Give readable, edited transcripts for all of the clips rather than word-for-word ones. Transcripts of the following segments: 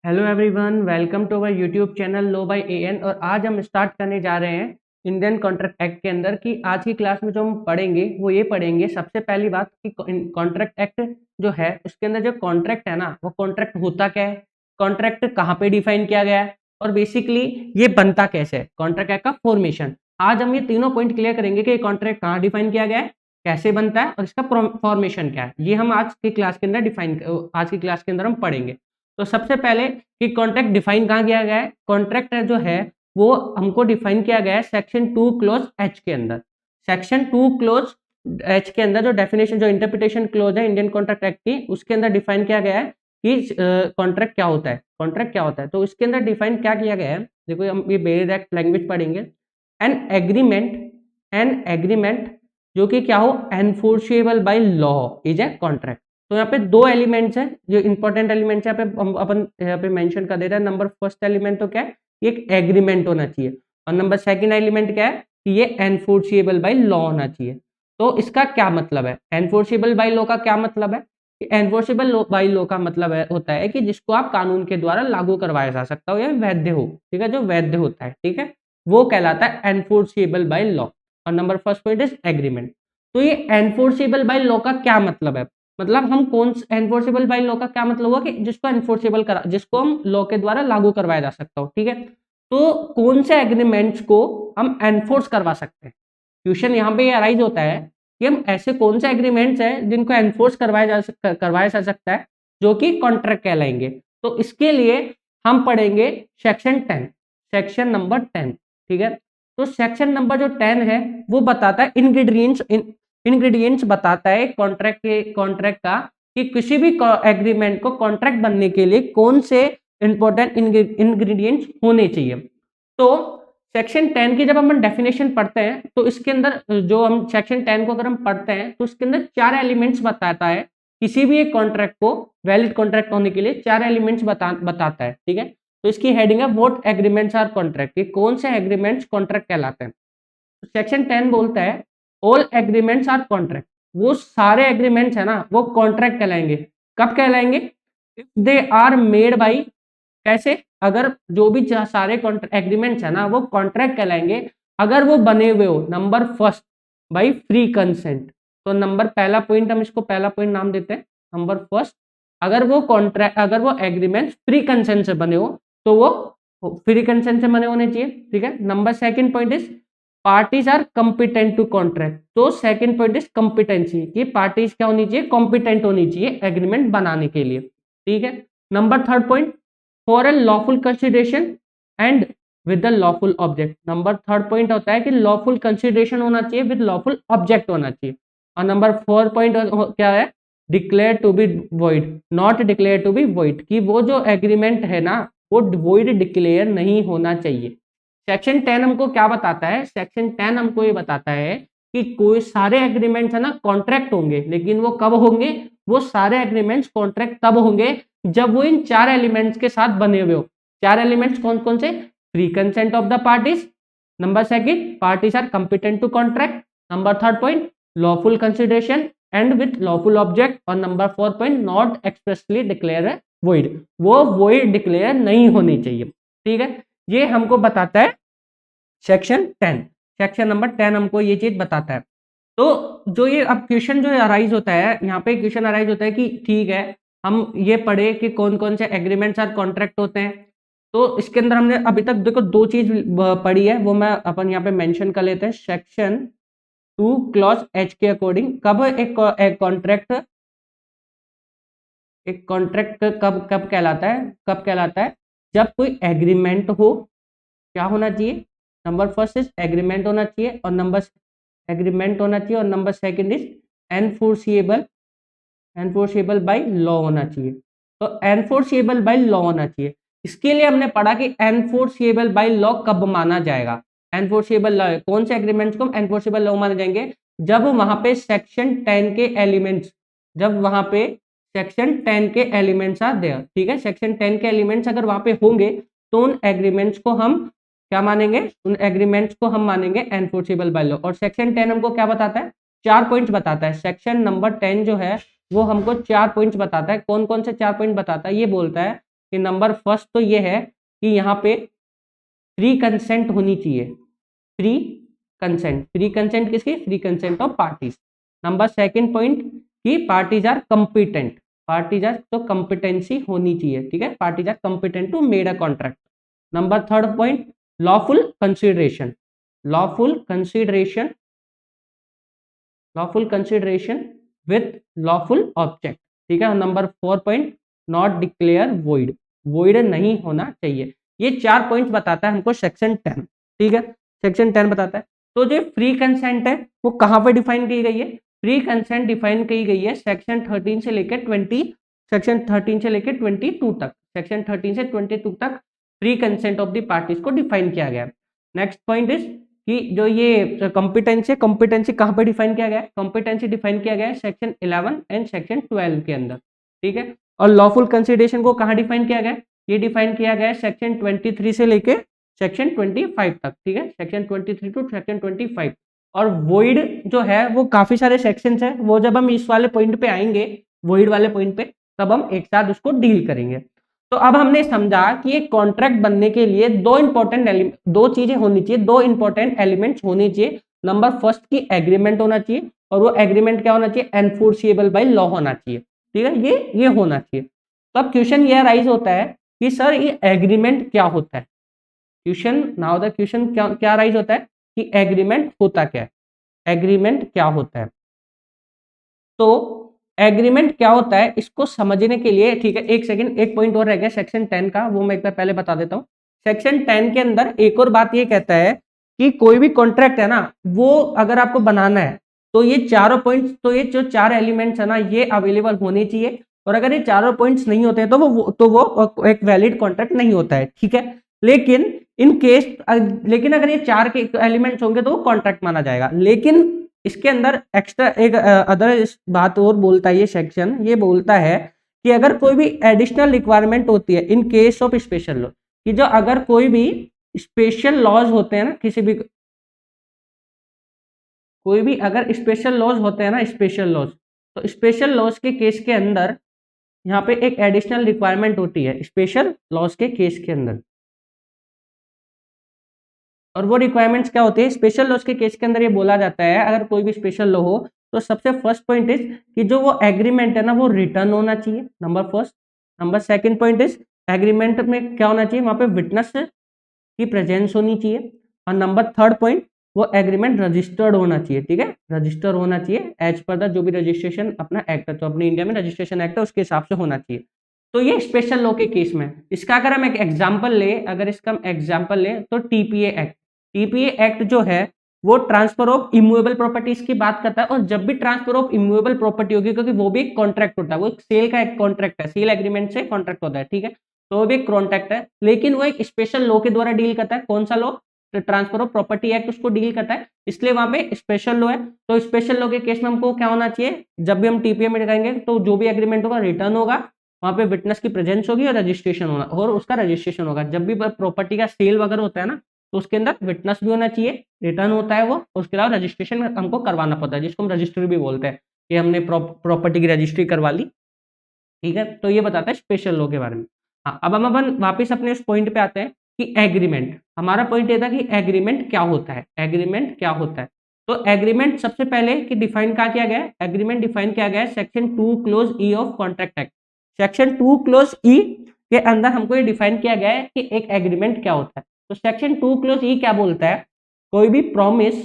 Hello everyone, welcome to our YouTube channel law by AN. और आज हम start करने जा रहे हैं इंडियन कॉन्ट्रैक्ट एक्ट के अंदर कि आज की क्लास में जो हम पढ़ेंगे वो ये पढ़ेंगे। सबसे पहली बात कि कॉन्ट्रैक्ट एक्ट जो है उसके अंदर जो कॉन्ट्रैक्ट है ना, वो कॉन्ट्रैक्ट होता क्या है, कॉन्ट्रैक्ट कहाँ पे डिफाइन किया गया है और बेसिकली ये बनता कैसे है, कॉन्ट्रैक्ट एक्ट का फॉर्मेशन। आज हम ये तीनों पॉइंट क्लियर करेंगे कि कॉन्ट्रैक्ट कहाँ डिफाइन किया गया है, कैसे बनता है और इसका फॉर्मेशन क्या है। ये हम आज की क्लास के अंदर आज की क्लास के अंदर हम पढ़ेंगे। तो सबसे पहले कि कॉन्ट्रैक्ट डिफाइन कहाँ किया गया है। कॉन्ट्रैक्ट जो है वो हमको डिफाइन किया गया है सेक्शन 2 क्लोज एच के अंदर। सेक्शन 2 क्लोज एच के अंदर जो डेफिनेशन, जो इंटरप्रिटेशन क्लोज है इंडियन कॉन्ट्रैक्ट एक्ट की, उसके अंदर डिफाइन किया गया है कि कॉन्ट्रैक्ट क्या होता है, कॉन्ट्रैक्ट क्या होता है। तो इसके अंदर डिफाइन क्या किया गया है, देखो हम ये बेयर एक्ट लैंग्वेज पढ़ेंगे। एन एग्रीमेंट जो कि क्या हो, enforceable by law is a contract. तो यहाँ पे दो एलिमेंट्स हैं जो इंपॉर्टेंट एलिमेंट्स यहाँ पे अपन यहाँ पे मेंशन कर दे रहे हैं। नंबर फर्स्ट एलिमेंट तो क्या है, ये एक एग्रीमेंट होना चाहिए, और नंबर सेकंड एलिमेंट क्या है कि ये एनफोर्सेबल बाय लॉ होना चाहिए। तो इसका क्या मतलब है, एनफोर्सेबल बाय लॉ का क्या मतलब है कि एनफोर्सेबल बाय लॉ का मतलब होता है कि जिसको आप कानून के द्वारा लागू करवाया जा सकता हो या वैध हो, ठीक है, जो वैध होता है, ठीक है, वो कहलाता है एनफोर्सेबल बाय लॉ। और number first point is agreement. तो ये एनफोर्सेबल बाय लॉ का क्या मतलब है, मतलब हम कौन एनफोर्सेबल बाय लॉ का क्या मतलब हुआ कि जिसको एनफोर्सेबल करा, जिसको हम लॉ के द्वारा लागू करवाया जा सकता हो, ठीक है। तो कौन से एग्रीमेंट्स को हम एनफोर्स करवा सकते हैं, क्वेश्चन यहाँ पे अराइज होता है कि हम ऐसे कौन से एग्रीमेंट्स हैं जिनको एनफोर्स करवाया जा सकता है, जो कि कॉन्ट्रैक्ट कहलाएंगे। तो इसके लिए हम पढ़ेंगे सेक्शन 10, सेक्शन नंबर 10, ठीक है। तो सेक्शन नंबर जो 10 है वो बताता है इंग्रेडिएंट्स बताता है कॉन्ट्रैक्ट का कि किसी भी एग्रीमेंट को कॉन्ट्रैक्ट बनने के लिए कौन से इंपॉर्टेंट इंग्रेडिएंट्स होने चाहिए। तो सेक्शन 10 की जब हम डेफिनेशन पढ़ते हैं तो इसके अंदर जो हम सेक्शन 10 को अगर हम पढ़ते हैं तो इसके अंदर 4 एलिमेंट्स बताता है। किसी भी एक कॉन्ट्रैक्ट को वैलिड कॉन्ट्रैक्ट होने के लिए 4 एलिमेंट्स बताता है, ठीक है। तो इसकी हेडिंग है व्हाट एग्रीमेंट्स आर कॉन्ट्रैक्ट, कौन से एग्रीमेंट्स कॉन्ट्रैक्ट कहलाते हैं। सेक्शन 10 बोलता है ऑल एग्रीमेंट्स आर कॉन्ट्रैक्ट, वो सारे एग्रीमेंट्स है ना वो कॉन्ट्रैक्ट कहलाएंगे। कब कहलाएंगे, if they are made by, कैसे, अगर जो भी सारे एग्रीमेंट्स है ना वो कॉन्ट्रैक्ट कहलाएंगे अगर वो बने हुए हो, number first, by free consent. तो नंबर पहला पॉइंट, हम इसको पहला पॉइंट नाम देते हैं नंबर फर्स्ट, अगर वो एग्रीमेंट फ्री कंसेंट से बने हो तो वो फ्री कंसेंट से बने होने चाहिए, ठीक है। Number second point is parties are competent to contract. तो सेकंड पॉइंट इज कॉम्पिटेंसी, कि पार्टीज क्या होनी चाहिए, कॉम्पिटेंट होनी चाहिए एग्रीमेंट बनाने के लिए, ठीक है। Number third point, for a lawful consideration and with the lawful object. Number third point होता है कि लॉफुल कंसिडरेशन होना चाहिए विद लॉफुल ऑब्जेक्ट होना चाहिए। और नंबर फोर पॉइंट क्या है, declare to be void, not declare to be void, कि वो जो एग्रीमेंट है ना वो वॉइड डिक्लेयर नहीं होना चाहिए। सेक्शन 10 हमको क्या बताता है, सेक्शन 10 हमको ये बताता है कि कोई सारे एग्रीमेंट्स है ना कॉन्ट्रैक्ट होंगे, लेकिन वो कब होंगे, वो सारे एग्रीमेंट्स कॉन्ट्रैक्ट तब होंगे जब वो इन 4 एलिमेंट्स के साथ बने हुए हो। 4 एलिमेंट्स कौन कौन से, free consent of the parties, number second parties are competent to contract, number third point lawful consideration and with lawful object, और number fourth point not expressly declare void, वो वॉइड डिक्लेयर नहीं होनी चाहिए, ठीक है। ये हमको बताता है सेक्शन 10, सेक्शन नंबर 10 हमको ये चीज बताता है। तो जो ये अब क्वेश्चन जो अराइज होता है, यहाँ पे क्वेश्चन अराइज होता है कि ठीक है हम ये पढ़े कि कौन कौन से एग्रीमेंट्स और कॉन्ट्रैक्ट होते हैं। तो इसके अंदर हमने अभी तक देखो दो चीज पढ़ी है, वो मैं अपन यहाँ पे मेंशन कर लेते हैं। सेक्शन 2 क्लॉज एच के अकॉर्डिंग कब एक कॉन्ट्रैक्ट कब कब कहलाता है, कब कहलाता है, जब कोई एग्रीमेंट हो, क्या होना चाहिए, नंबर फर्स्ट इज एग्रीमेंट होना चाहिए, और नंबर एग्रीमेंट होना चाहिए, और number second is enforceable, enforceable by law होना चाहिए। तो एनफोर्सिएबल बाय लॉ होना चाहिए। इसके लिए हमने पढ़ा कि एनफोर्सिएबल बाय लॉ कब माना जाएगा। एनफोर्सिएबल लॉ कौन से एग्रीमेंट्स को एनफोर्सिएबल लॉ माने जाएंगे, जब वहां पे सेक्शन 10 के एलिमेंट्स, जब वहां पे सेक्शन 10 के एलिमेंट्स आर देयर, ठीक है। सेक्शन 10 के एलिमेंट्स अगर वहां पे होंगे तो उन एग्रीमेंट्स को हम क्या मानेंगे, उन एग्रीमेंट्स को हम मानेंगे एनफोर्सिबल बाय लॉ। और सेक्शन 10 हमको क्या बताता है, 4 पॉइंट्स बताता है। सेक्शन नंबर 10 जो है वो हमको 4 पॉइंट्स बताता है। कौन कौन से 4 पॉइंट बताता है, ये बोलता है कि नंबर फर्स्ट तो ये है कि यहाँ पे फ्री कंसेंट होनी चाहिए, फ्री कंसेंट किसकी, free consent of parties. Number second point कि parties are competent, parties are तो कंपिटेंसी होनी चाहिए, ठीक है, parties are competent to made a contract. Number third point lawful consideration, lawful consideration, lawful consideration with lawful object, ठीक है। Number four point not declare void, void नहीं होना चाहिए। ये 4 पॉइंट्स बताता है हमको सेक्शन 10, ठीक है, सेक्शन 10 बताता है। तो जो फ्री कंसेंट है वो कहाँ पे डिफाइन की गई है, फ्री कंसेंट डिफाइन की गई है सेक्शन 13 से लेकर 20, सेक्शन 13 से लेकर 22 तक, सेक्शन 13 से 22 तक free consent of the parties को डिफाइन किया गया है। नेक्स्ट पॉइंट इज कि जो ये कॉम्पिटेंसी, कॉम्पिटेंसी कहाँ पे डिफाइन किया गया है, कॉम्पिटेंसी डिफाइन किया गया है सेक्शन 11 एंड सेक्शन 12 के अंदर, ठीक है। और लॉफुल कंसिडरेशन को कहाँ डिफाइन किया गया है, ये डिफाइन किया गया है सेक्शन 23 से लेके सेक्शन 25 तक, ठीक है, सेक्शन 23 टू सेक्शन 25। और वॉइड जो है वो काफी सारे सेक्शंस है, वो जब हम इस वाले पॉइंट पे आएंगे, वॉइड वाले पॉइंट पे, तब हम एक साथ उसको डील करेंगे। तो अब हमने समझा कि एक कॉन्ट्रैक्ट बनने के लिए दो चीजें होनी चाहिए, दो इंपॉर्टेंट एलिमेंट्स होने चाहिए। नंबर फर्स्ट की एग्रीमेंट होना चाहिए, और वो एग्रीमेंट क्या होना चाहिए, एनफोर्सिएबल बाय लॉ होना चाहिए, ठीक है, ये होना चाहिए। तो अब क्वेश्चन ये राइज होता है कि सर ये एग्रीमेंट क्या होता है, क्वेश्चन नाउ द क्वेश्चन क्या राइज होता है कि एग्रीमेंट होता क्या है, एग्रीमेंट क्या होता है। तो एग्रीमेंट क्या होता है इसको समझने के लिए, ठीक है, एक सेकंड, एक पॉइंट और रह गया सेक्शन 10 का, वो मैं एक बार पहले बता देता हूँ। सेक्शन 10 के अंदर एक और बात ये कहता है कि कोई भी कॉन्ट्रैक्ट है ना, वो अगर आपको बनाना है तो ये चारों पॉइंट्स, तो ये जो चार एलिमेंट्स है ना, ये अवेलेबल होने चाहिए। और अगर ये चारों पॉइंट्स नहीं होते हैं तो वो एक वैलिड कॉन्ट्रैक्ट नहीं होता है, ठीक है। लेकिन इन केस, लेकिन अगर ये चार के एलिमेंट्स होंगे तो वो कॉन्ट्रैक्ट माना जाएगा। लेकिन इसके अंदर एक्स्ट्रा एक अदर बात और बोलता है ये सेक्शन, ये बोलता है कि अगर कोई भी एडिशनल रिक्वायरमेंट होती है in case of special law, कि जो अगर कोई भी स्पेशल लॉज होते हैं ना, किसी भी कोई भी अगर स्पेशल लॉज होते हैं ना, स्पेशल लॉज, तो स्पेशल लॉज के केस के अंदर यहाँ पे एक एडिशनल रिक्वायरमेंट होती है स्पेशल लॉज के केस के अंदर। और वो रिक्वायरमेंट्स क्या होती है स्पेशल लॉज के केस के अंदर, ये बोला जाता है अगर कोई भी स्पेशल लॉ हो तो सबसे फर्स्ट पॉइंट इज कि जो वो एग्रीमेंट है ना वो रिटर्न होना चाहिए, number first. Number second point is agreement में क्या होना चाहिए, वहां पे विटनेस की प्रेजेंस होनी चाहिए। और नंबर थर्ड पॉइंट, वो एग्रीमेंट रजिस्टर्ड होना चाहिए, ठीक है, रजिस्टर होना चाहिए एज पर द जो भी रजिस्ट्रेशन अपना एक्ट है, तो अपने इंडिया में रजिस्ट्रेशन एक्ट है उसके हिसाब से होना चाहिए। तो ये स्पेशल लॉ के केस में, इसका अगर हम एक एग्जांपल ले, अगर इसका हम एग्जांपल ले तो टीपीए एक्ट, टीपीए एक्ट जो है वो ट्रांसफर ऑफ इमूवेबल प्रॉपर्टीज की बात करता है। और जब भी ट्रांसफर ऑफ इमूवेबल प्रॉपर्टी होगी, क्योंकि वो भी एक कॉन्ट्रैक्ट होता है, वो एक सेल का एक कॉन्ट्रैक्ट है, सेल एग्रीमेंट से कॉन्ट्रैक्ट होता है, ठीक है, तो वो भी एक कॉन्ट्रैक्ट है, लेकिन वो एक स्पेशल लॉ के द्वारा डील करता है। कौन सा लॉ, तो ट्रांसफर ऑफ प्रॉपर्टी एक्ट उसको डील करता है, इसलिए वहां पे स्पेशल लॉ है। तो स्पेशल लॉ के केस में हमको क्या होना चाहिए, जब भी हम टीपीए में लगाएंगे तो जो भी एग्रीमेंट होगा रिटर्न होगा, वहां पे विटनेस की प्रेजेंस होगी और रजिस्ट्रेशन होना, और उसका रजिस्ट्रेशन होगा। जब भी प्रॉपर्टी का सेल वगैरह होता है ना, तो उसके अंदर विटनेस भी होना चाहिए, रिटर्न होता है वो, उसके अलावा रजिस्ट्रेशन हमको करवाना पड़ता है, जिसको हम रजिस्ट्री भी बोलते हैं, कि हमने प्रॉपर्टी की रजिस्ट्री करवा ली, ठीक है। तो ये बताता है स्पेशल लॉ के बारे में। हाँ, अब हम अपन वापस अपने उस पॉइंट पे आते हैं कि एग्रीमेंट, हमारा पॉइंट ये था कि एग्रीमेंट क्या होता है, एग्रीमेंट क्या होता है। तो एग्रीमेंट सबसे पहले कि डिफाइन क्या किया गया है, एग्रीमेंट डिफाइन किया गया है section 2 clause e of contract act. Section 2 clause e के अंदर हमको ये डिफाइन किया गया है कि एक एग्रीमेंट क्या होता है। तो सेक्शन 2 क्लोज ई क्या बोलता है, कोई भी प्रॉमिस,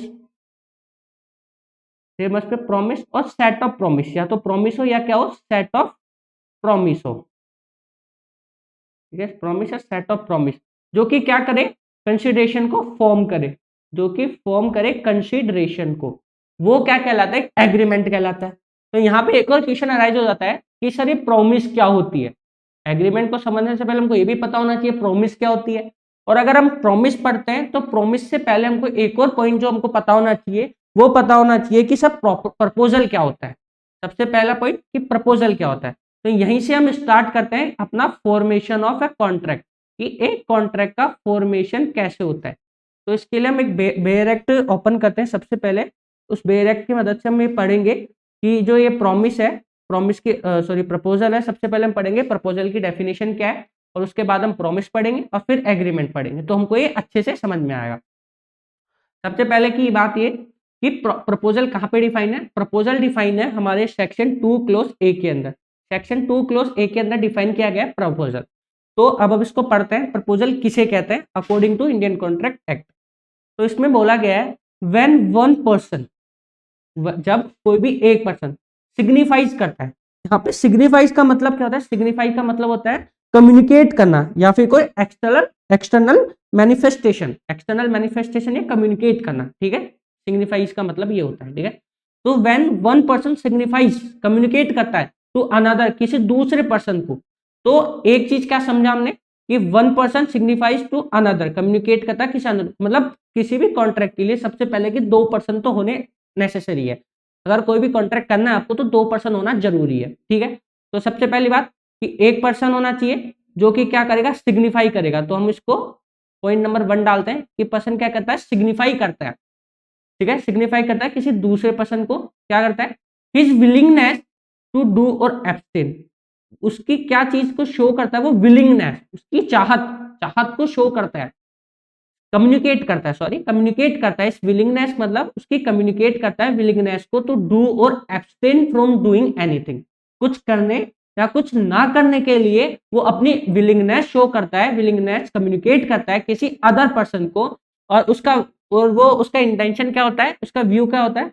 फेमस पे प्रॉमिस और सेट ऑफ प्रॉमिस, या तो प्रॉमिस हो या क्या हो, सेट ऑफ प्रॉमिस हो, ठीक है, प्रॉमिस है सेट ऑफ प्रॉमिस, जो कि क्या करे, कंसिडरेशन को फॉर्म करे, जो कि फॉर्म करे कंसिडरेशन को, वो क्या कहलाता है, एग्रीमेंट कहलाता है। तो यहाँ पे एक और क्वेश्चन अराइज हो जाता है कि सर ये प्रॉमिस क्या होती है। एग्रीमेंट को समझने से पहले हमको ये भी पता होना चाहिए प्रॉमिस क्या होती है। और अगर हम प्रॉमिस पढ़ते हैं तो प्रॉमिस से पहले हमको एक और पॉइंट जो हमको पता होना चाहिए, वो पता होना चाहिए कि सब प्रपोजल क्या होता है। सबसे पहला पॉइंट कि प्रपोजल क्या होता है। तो यहीं से हम स्टार्ट करते हैं अपना फॉर्मेशन ऑफ ए कॉन्ट्रैक्ट, कि एक कॉन्ट्रैक्ट का फॉर्मेशन कैसे होता है। तो इसके लिए हम एक बेयर एक्ट ओपन करते हैं। सबसे पहले उस बेयर एक्ट की मदद से हम ये पढ़ेंगे कि जो ये प्रॉमिस है, प्रॉमिस की प्रपोजल है, सबसे पहले हम पढ़ेंगे प्रपोजल की डेफिनेशन क्या है, और उसके बाद हम प्रॉमिस पढ़ेंगे और फिर एग्रीमेंट पढ़ेंगे, तो हमको ये अच्छे से समझ में आएगा। सबसे पहले की बात ये कि प्रपोजल कहाँ पे डिफाइन है। प्रपोजल डिफाइन है हमारे सेक्शन 2 क्लोज ए के अंदर। सेक्शन 2 क्लोज ए के अंदर डिफाइन किया गया है प्रपोजल। तो अब इसको पढ़ते हैं, प्रपोजल किसे कहते हैं according to Indian contract act. तो इसमें बोला गया है व्हेन वन पर्सन, जब कोई भी एक पर्सन सिग्निफाइज करता है। यहाँ पे सिग्निफाइज का मतलब क्या होता है? सिग्निफाइज का मतलब होता है कम्युनिकेट करना या फिर कोई एक्सटर्नल मैनिफेस्टेशन या कम्युनिकेट करना, ठीक है। सिग्निफाइज का मतलब ये होता है, ठीक है। तो when one person signifies, communicate करता है टू अनदर, किसी दूसरे पर्सन को। तो एक चीज क्या समझा हमने कि one person signifies to another, communicate करता है किसी अनदर, मतलब किसी भी कॉन्ट्रैक्ट के लिए सबसे पहले कि दो पर्सन तो होने नेसेसरी है। अगर कोई भी कॉन्ट्रैक्ट करना है आपको तो दो पर्सन होना जरूरी है, ठीक है। तो सबसे पहली बात कि एक पर्सन होना चाहिए जो कि क्या करेगा, सिग्निफाई करेगा। तो हम इसको पॉइंट नंबर 1 डालते हैं कि पर्सन क्या करता है, सिग्निफाई करता है, ठीक है। सिग्निफाई करता है किसी दूसरे पर्सन को, क्या करता है, हिज विलिंगनेस टू डू और एब्सटेन। उसकी क्या चीज को शो करता है वो, विलिंगनेस, उसकी चाहत को शो करता है, कम्युनिकेट करता है, सॉरी कम्युनिकेट करता है। इस विलिंगनेस मतलब उसकी कम्युनिकेट करता है विलिंगनेस को टू डू और एब्सटेन फ्रॉम डूइंग एनीथिंग, कुछ करने या कुछ ना करने के लिए वो अपनी विलिंगनेस शो करता है, विलिंगनेस कम्युनिकेट करता है किसी अदर पर्सन को। और वो उसका इंटेंशन क्या होता है, उसका व्यू क्या होता है,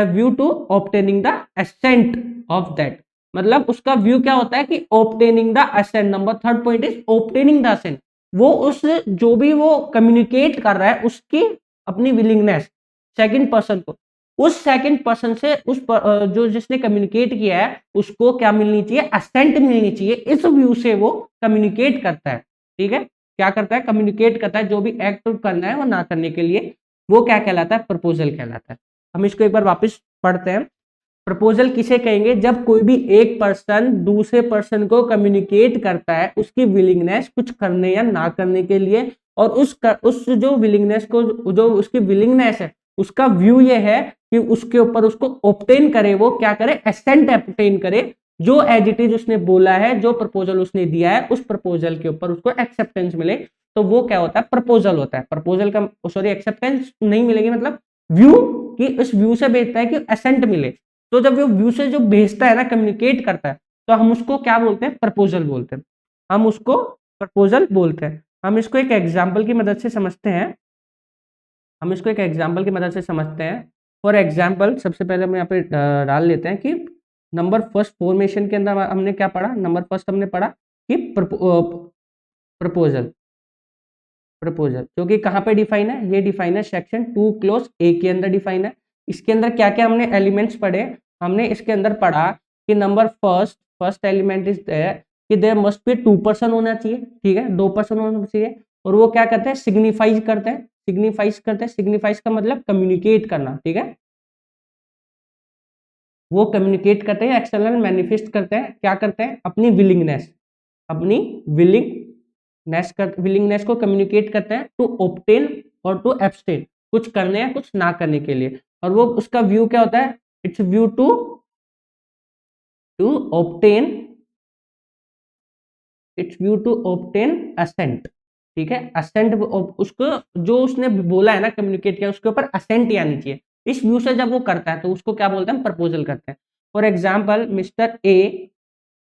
view to obtaining the assent of that, मतलब उसका व्यू क्या होता है कि obtaining the assent. Number 3rd point is obtaining the assent. वो उस जो भी वो कम्युनिकेट कर रहा है उसकी अपनी विलिंगनेस सेकंड पर्सन को, उस सेकंड पर्सन से जो जिसने कम्युनिकेट किया है उसको क्या मिलनी चाहिए, असेंट मिलनी चाहिए। इस व्यू से वो कम्युनिकेट करता है, ठीक है। क्या करता है, कम्युनिकेट करता है जो भी एक्ट करना है वो ना करने के लिए, वो क्या कहलाता है, प्रपोजल कहलाता है। हम इसको एक बार वापस पढ़ते हैं। प्रपोजल किसे कहेंगे, जब कोई भी एक पर्सन दूसरे पर्सन को कम्युनिकेट करता है उसकी विलिंगनेस कुछ करने या ना करने के लिए, और उस जो विलिंगनेस को, जो उसकी विलिंगनेस है उसका व्यू ये है कि उसके ऊपर उसको ऑब्टेन करे, वो क्या करे, एसेंट ऑब्टेन करे, जो एज इट इज उसने बोला है, जो प्रपोजल उसने दिया है उस प्रपोजल के ऊपर उसको एक्सेप्टेंस मिले, तो वो क्या होता है, प्रपोजल होता है। प्रपोजल का सॉरी एक्सेप्टेंस नहीं मिलेगी, मतलब व्यू कि इस व्यू से भेजता है कि एसेंट मिले। तो जब वो व्यू से जो भेजता है ना, कम्युनिकेट करता है, तो हम उसको क्या बोलते हैं, प्रपोजल बोलते हैं। हम उसको प्रपोजल बोलते हैं। हम इसको एक एग्जाम्पल की मदद से समझते हैं। फॉर एग्जाम्पल सबसे पहले हम यहाँ पे डाल लेते हैं कि नंबर फर्स्ट फॉर्मेशन के अंदर हमने क्या पढ़ा, नंबर फर्स्ट हमने पढ़ा कि प्रपोजल जो कि कहाँ पे डिफाइन है, ये डिफाइन है सेक्शन 2 क्लोज ए के अंदर डिफाइन है। इसके अंदर क्या क्या हमने एलिमेंट्स पढ़े, हमने इसके अंदर पढ़ा कि नंबर फर्स्ट एलिमेंट इज कि देयर मस्ट बी 2 पर्सन होना चाहिए, ठीक है, 2 पर्सन होना चाहिए। और वो क्या करते हैं, सिग्निफाइज करते हैं। सिग्निफाइज का मतलब कम्युनिकेट करना, ठीक है। वो कम्युनिकेट करते हैं, एक्सटर्नल मैनिफेस्ट करते हैं, क्या करते हैं, अपनी विलिंगनेस को कम्युनिकेट करते हैं टू ऑब्टेन और टू एब्सटेन, कुछ करने या कुछ ना करने के लिए। और वो उसका व्यू क्या होता है, it's view to obtain assent, ठीक है। असेंट उसको जो उसने बोला है ना, कम्युनिकेट किया, उसके ऊपर असेंट आनी चाहिए। इस व्यू से जब वो करता है तो उसको क्या बोलते हैं, प्रपोजल करते हैं। फॉर एग्जाम्पल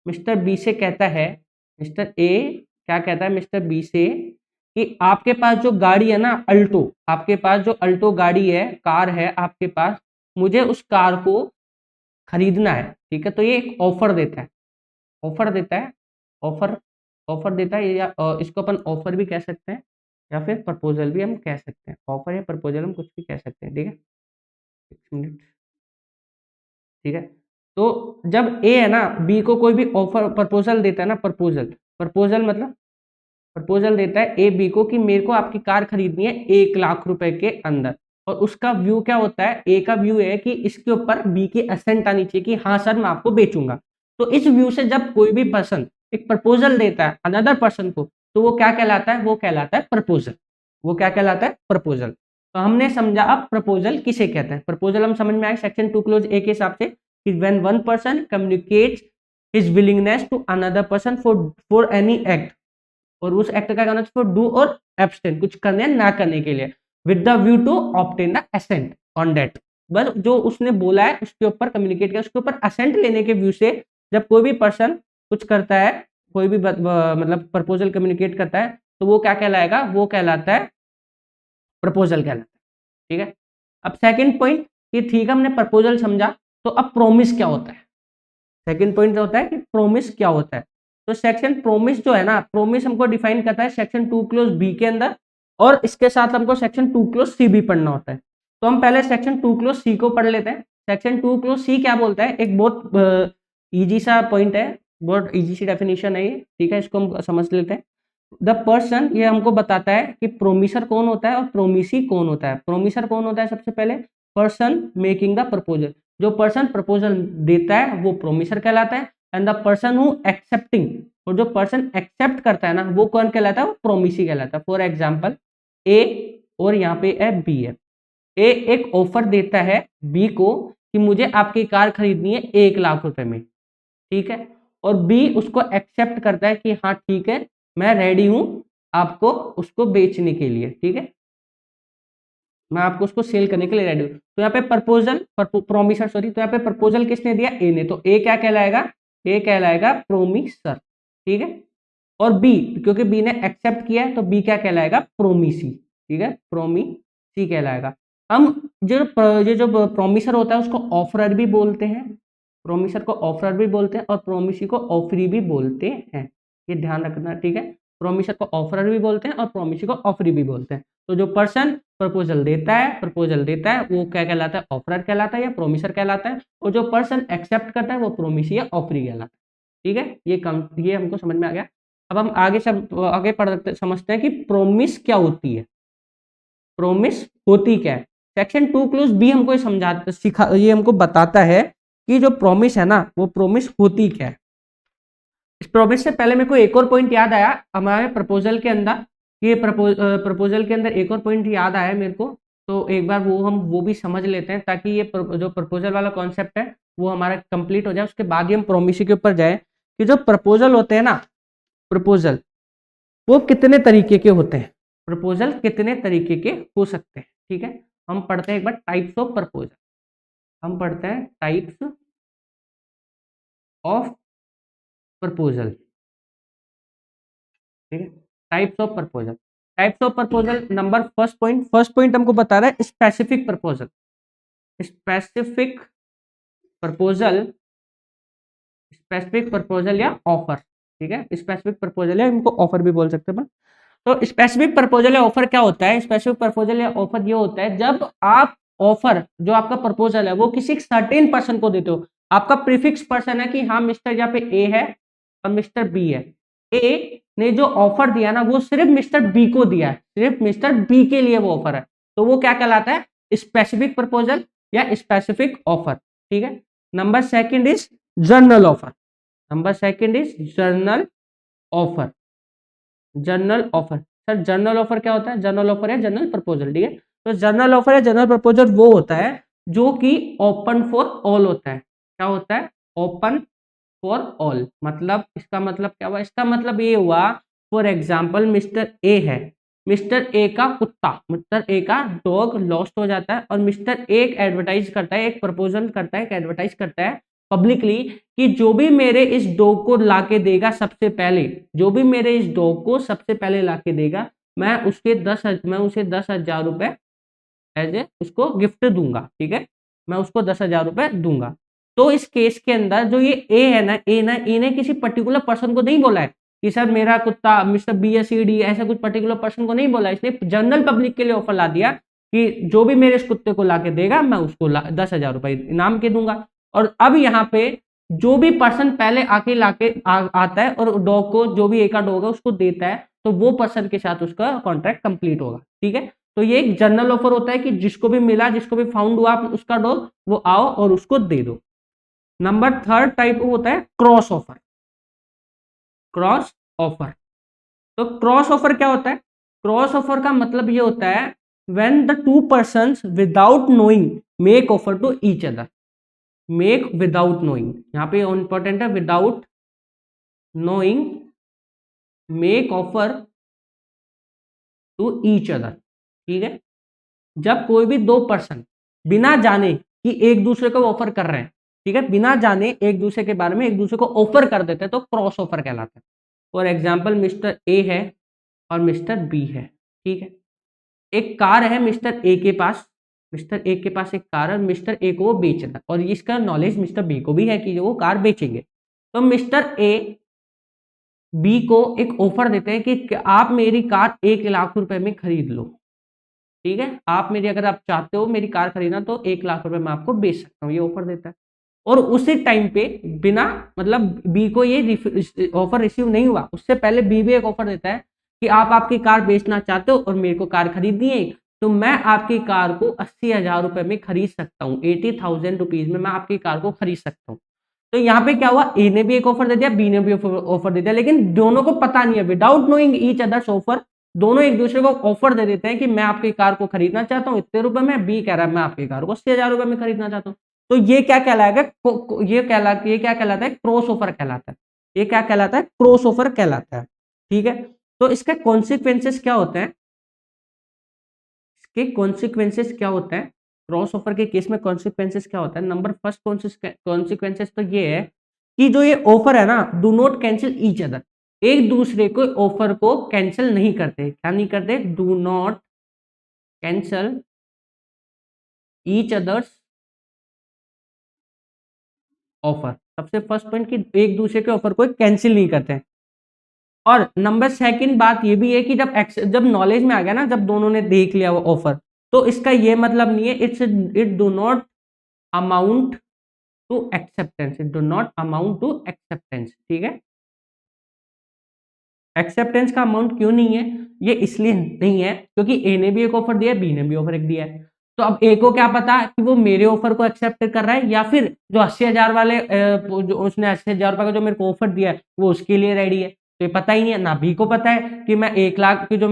मिस्टर बी से कहता है, मिस्टर ए क्या कहता है मिस्टर बी से कि आपके पास जो गाड़ी है ना अल्टो, आपके पास जो अल्टो गाड़ी है, कार है आपके पास, मुझे उस कार को खरीदना है, ठीक है। तो ये एक ऑफर देता है, ऑफर देता है या इसको अपन ऑफर भी कह सकते हैं या फिर प्रपोजल भी हम कह सकते हैं। ऑफर या प्रपोजल हम कुछ भी कह सकते हैं, ठीक है। एक मिनट, ठीक है। तो जब ए है ना बी को कोई भी ऑफर प्रपोजल देता है ना, प्रपोजल मतलब प्रपोजल देता है ए बी को कि मेरे को आपकी कार खरीदनी है 1 लाख रुपए के अंदर। और उसका व्यू क्या होता है, ए का व्यू है कि इसके ऊपर बी की असेंट आनी चाहिए कि हाँ सर मैं आपको बेचूंगा। तो इस व्यू से जब कोई भी पर्सन एक प्रपोजल देता है अनदर पर्सन को, तो वो क्या कहलाता है, वो कहलाता है प्रपोजल। वो क्या कहलाता है, प्रपोजल। तो हमने समझा अब प्रपोजल किसे कहते हैं। प्रपोजल हम समझ में आए सेक्शन 2 क्लोज ए के हिसाब से कि when one person communicates his willingness to another person for any act, और उस एक्ट का कहना फॉर डू और एब्सटेन, कुछ करने ना करने के लिए, with the view to obtain the assent on that, बस जो उसने बोला है उसके ऊपर कम्युनिकेट किया, उसके ऊपर असेंट लेने के व्यू से जब कोई भी पर्सन कुछ करता है, कोई भी मतलब प्रपोजल कम्युनिकेट करता है, तो वो क्या कहलाएगा, वो कहलाता है प्रपोजल कहलाता है। ठीक है, अब सेकंड पॉइंट कि ठीक है हमने प्रपोजल समझा, तो अब प्रोमिस क्या होता है। सेकंड पॉइंट जो होता है कि प्रोमिस क्या होता है। तो सेक्शन प्रोमिस जो है ना, प्रोमिस हमको डिफाइन करता है सेक्शन 2 क्लोज बी के अंदर, और इसके साथ हमको सेक्शन 2 क्लोज सी भी पढ़ना होता है। तो हम पहले सेक्शन 2 क्लोज सी को पढ़ लेते हैं। सेक्शन 2 क्लोज सी क्या बोलता है, एक बहुत इजी सा पॉइंट है, बहुत इजी सी डेफिनेशन है ये। ठीक है, इसको हम समझ लेते हैं। द पर्सन, ये हमको बताता है कि प्रोमिसर कौन होता है और प्रोमिसी कौन होता है। प्रोमिसर कौन होता है, सबसे पहले पर्सन मेकिंग द प्रपोजल, जो पर्सन प्रपोजल देता है वो प्रोमिसर कहलाता है, and the person who accepting, और जो पर्सन एक्सेप्ट करता है ना वो कौन कहलाता है, वो प्रोमिसी कहलाता है। फॉर एग्जाम्पल ए, और यहाँ पे है बी है, ए एक ऑफर देता है बी को कि मुझे आपकी कार खरीदनी है 1 लाख रुपए में, ठीक है, और बी उसको एक्सेप्ट करता है कि हाँ ठीक है मैं रेडी हूं आपको उसको बेचने के लिए, ठीक है, मैं आपको उसको सेल करने के लिए रेडी हूं। तो यहाँ पे प्रपोजल प्रोमिसर, सॉरी, तो यहाँ पे प्रपोजल किसने दिया, ए ने, तो ए क्या कहलाएगा, ए कहलाएगा प्रोमिसर, ठीक है, और बी, क्योंकि बी ने एक्सेप्ट किया है तो बी क्या कहलाएगा, प्रोमिसी, ठीक है, प्रोमिसी कहलाएगा। हम ये जो प्रोमिसर होता है उसको ऑफरर भी बोलते हैं, प्रोमिसर को ऑफरर भी बोलते हैं और प्रोमिसी को ऑफरी भी बोलते हैं, ये ध्यान रखना, ठीक है, प्रोमिसर को ऑफरर भी बोलते हैं और प्रोमिसी को ऑफरी भी बोलते हैं। तो जो पर्सन प्रपोजल देता है वो क्या कहलाता है, ऑफरर कहलाता है या प्रोमिसर कहलाता है, और जो पर्सन एक्सेप्ट करता है वो प्रोमिसी या ऑफरी कहलाता है। ठीक है, ये हमको समझ में आ गया। अब हम आगे समझते हैं कि प्रोमिस क्या होती है, प्रोमिस होती क्या है। सेक्शन 2 क्लोज बी हमको ये हमको बताता है कि जो प्रोमिस है ना वो प्रोमिस होती क्या है। इस प्रोमिस से पहले मेरे को एक और पॉइंट याद आया हमारे प्रपोजल के अंदर, ये प्रपोजल के अंदर एक और पॉइंट याद आया मेरे को, तो एक बार वो भी समझ लेते हैं ताकि ये जो प्रपोजल वाला कॉन्सेप्ट है वो हमारा कंप्लीट हो जाए, उसके बाद ही हम प्रोमिस के ऊपर जाए कि जो प्रपोजल होते हैं ना, प्रपोजल वो कितने तरीके के होते हैं, प्रपोजल कितने तरीके के हो सकते हैं। ठीक है, हम पढ़ते हैं एक बार टाइप्स ऑफ प्रपोजल, हम पढ़ते हैं टाइप्स ऑफ प्रपोजल, ठीक है, types of proposal. Types of proposal number first point हमको बता रहा है specific proposal, specific proposal, specific proposal या ऑफर, ठीक है, स्पेसिफिक प्रपोजल या इनको ऑफर भी बोल सकते हैं। तो स्पेसिफिक प्रपोजल या ऑफर क्या होता है, स्पेसिफिक प्रपोजल या ऑफर ये होता है जब आप ऑफर, जो आपका प्रपोजल है वो किसी सर्टेन पर्सन को देते हो, आपका प्रीफिक्स पर्सन है कि हाँ मिस्टर, यहाँ पे ए है और मिस्टर बी है, ए ने जो ऑफर दिया ना वो सिर्फ मिस्टर बी को दिया है, सिर्फ मिस्टर बी के लिए वो ऑफर है, तो वो क्या कहलाता है, स्पेसिफिक प्रपोजल या स्पेसिफिक ऑफर। ठीक है, number second is general offer, number second is general offer, general offer. Sir general offer क्या होता है, जनरल ऑफर है जनरल प्रपोजल, ठीक है, तो जनरल ऑफर है जनरल प्रपोजल वो होता है जो कि ओपन फॉर ऑल होता है। क्या होता है, ओपन फॉर ऑल, मतलब इसका मतलब क्या हुआ, इसका मतलब ये हुआ, फॉर एग्जाम्पल मिस्टर ए है, मिस्टर ए का कुत्ता, मिस्टर ए का डॉग लॉस्ट हो जाता है और मिस्टर ए एडवर्टाइज करता है, एक प्रपोजल करता है, एक एडवर्टाइज करता है पब्लिकली कि जो भी मेरे इस डॉग को लाके देगा सबसे पहले, जो भी मेरे इस डॉग को सबसे पहले लाके देगा मैं उसे 10,000 रुपए एज ए उसको गिफ्ट दूंगा, ठीक है, मैं उसको 10,000 रुपए दूंगा। तो इस केस के अंदर जो ये ए ने किसी पर्टिकुलर पर्सन को नहीं बोला है कि सर मेरा कुत्ता मिस्टर बी या सी डी, ऐसा कुछ पर्टिकुलर पर्सन को नहीं बोला, इसने जनरल पब्लिक के लिए ऑफर ला दिया कि जो भी मेरे इस कुत्ते को लाके देगा मैं उसको 10,000 रुपए इनाम के दूंगा। और अब यहाँ पे जो भी पर्सन पहले आके लाके आता है और डॉग को, जो भी एक का डॉग है उसको देता है, तो वो पर्सन के साथ उसका कॉन्ट्रैक्ट कंप्लीट होगा। ठीक है, तो ये एक जनरल ऑफर होता है कि जिसको भी मिला, जिसको भी फाउंड हुआ उसका डॉग, वो आओ और उसको दे दो। नंबर थर्ड टाइप होता है क्रॉस ऑफर, क्रॉस ऑफर। तो क्रॉस ऑफर क्या होता है, क्रॉस ऑफर का मतलब ये होता है when the two persons without knowing make offer to each other, make without knowing, यहाँ पे इंपॉर्टेंट है without knowing, make offer to each other. ठीक है, जब कोई भी दो पर्सन बिना जाने कि एक दूसरे को ऑफर कर रहे हैं, ठीक है, बिना जाने एक दूसरे के बारे में एक दूसरे को ऑफर कर देते हैं तो क्रॉस ऑफर कहलाता है। फॉर एग्जाम्पल मिस्टर ए है और मिस्टर बी है। ठीक है, एक कार है मिस्टर ए के पास, मिस्टर ए के पास एक कार है, मिस्टर ए को वो बेचना, और इसका नॉलेज मिस्टर बी को भी है कि वो कार बेचेंगे। तो मिस्टर ए बी को एक ऑफर देते हैं कि आप मेरी कार 1 लाख रुपए में खरीद लो। ठीक है, आप मेरी, अगर आप चाहते हो मेरी कार खरीदना तो 1 लाख रुपए मैं आपको बेच सकता हूँ, ये ऑफर देता है। और उसी टाइम पे बिना, मतलब बी को ये ऑफर रिसीव नहीं हुआ, उससे पहले बी भी एक ऑफर देता है कि आप आपकी कार बेचना चाहते हो और मेरे को कार खरीदनी है, तो मैं आपकी कार को 80,000 रुपए में खरीद सकता हूँ, 80,000 रुपीज में मैं आपकी कार को खरीद सकता हूँ। तो यहाँ पे क्या हुआ, ए ने भी एक ऑफर दे दिया, बी ने भी ऑफर दे दिया, लेकिन दोनों को पता नहीं है, without knowing each other's offer, दोनों एक दूसरे को ऑफर दे देते हैं कि मैं आपकी कार को खरीदना चाहता हूँ इतने रुपए में, बी कह रहा है मैं आपकी कार को 80,000 रुपए में खरीदना चाहता हूँ। तो ये क्या कहलाएगा, ये क्या कहलाता है, क्रॉस ऑफर कहलाता है। ये क्या कहलाता है, क्रॉस ऑफर कहलाता है। ठीक है, तो इसके कॉन्सिक्वेंसेस क्या होते हैं, इसके कॉन्सिक्वेंसेस क्या होते हैं, क्रॉस ऑफर के केस में कॉन्सिक्वेंसेस क्या होता है। नंबर फर्स्ट कॉन्सिक्वेंसेस तो ये है कि जो ये ऑफर है ना, do not cancel each other, एक दूसरे को ऑफर को कैंसिल नहीं करते। क्या नहीं करते, do not cancel each other's offer. सबसे फर्स्ट पॉइंट कि एक दूसरे के ऑफर को कैंसिल नहीं करते हैं। और नंबर सेकंड बात ये भी है कि जब नॉलेज में आ गया ना, जब दोनों ने देख लिया वो ऑफर, तो इसका ये मतलब नहीं है it do not amount to acceptance, it do not amount to acceptance. ठीक है, एक्सेप्टेंस का अमाउंट क्यों नहीं है, ये इसलिए नहीं है क्योंकि ए ने भी एक ऑफर दिया है, बी ने भी ऑफर एक दिया है। तो अब ए को क्या पता कि वो मेरे ऑफर को एक्सेप्ट कर रहा है या फिर जो 80,000 वाले जो उसने 80,000 रुपए का जो मेरे को ऑफर दिया है वो उसके लिए रेडी है। तो ये पता ही नहीं है ना, बी को पता है कि मैं 1 लाख की जो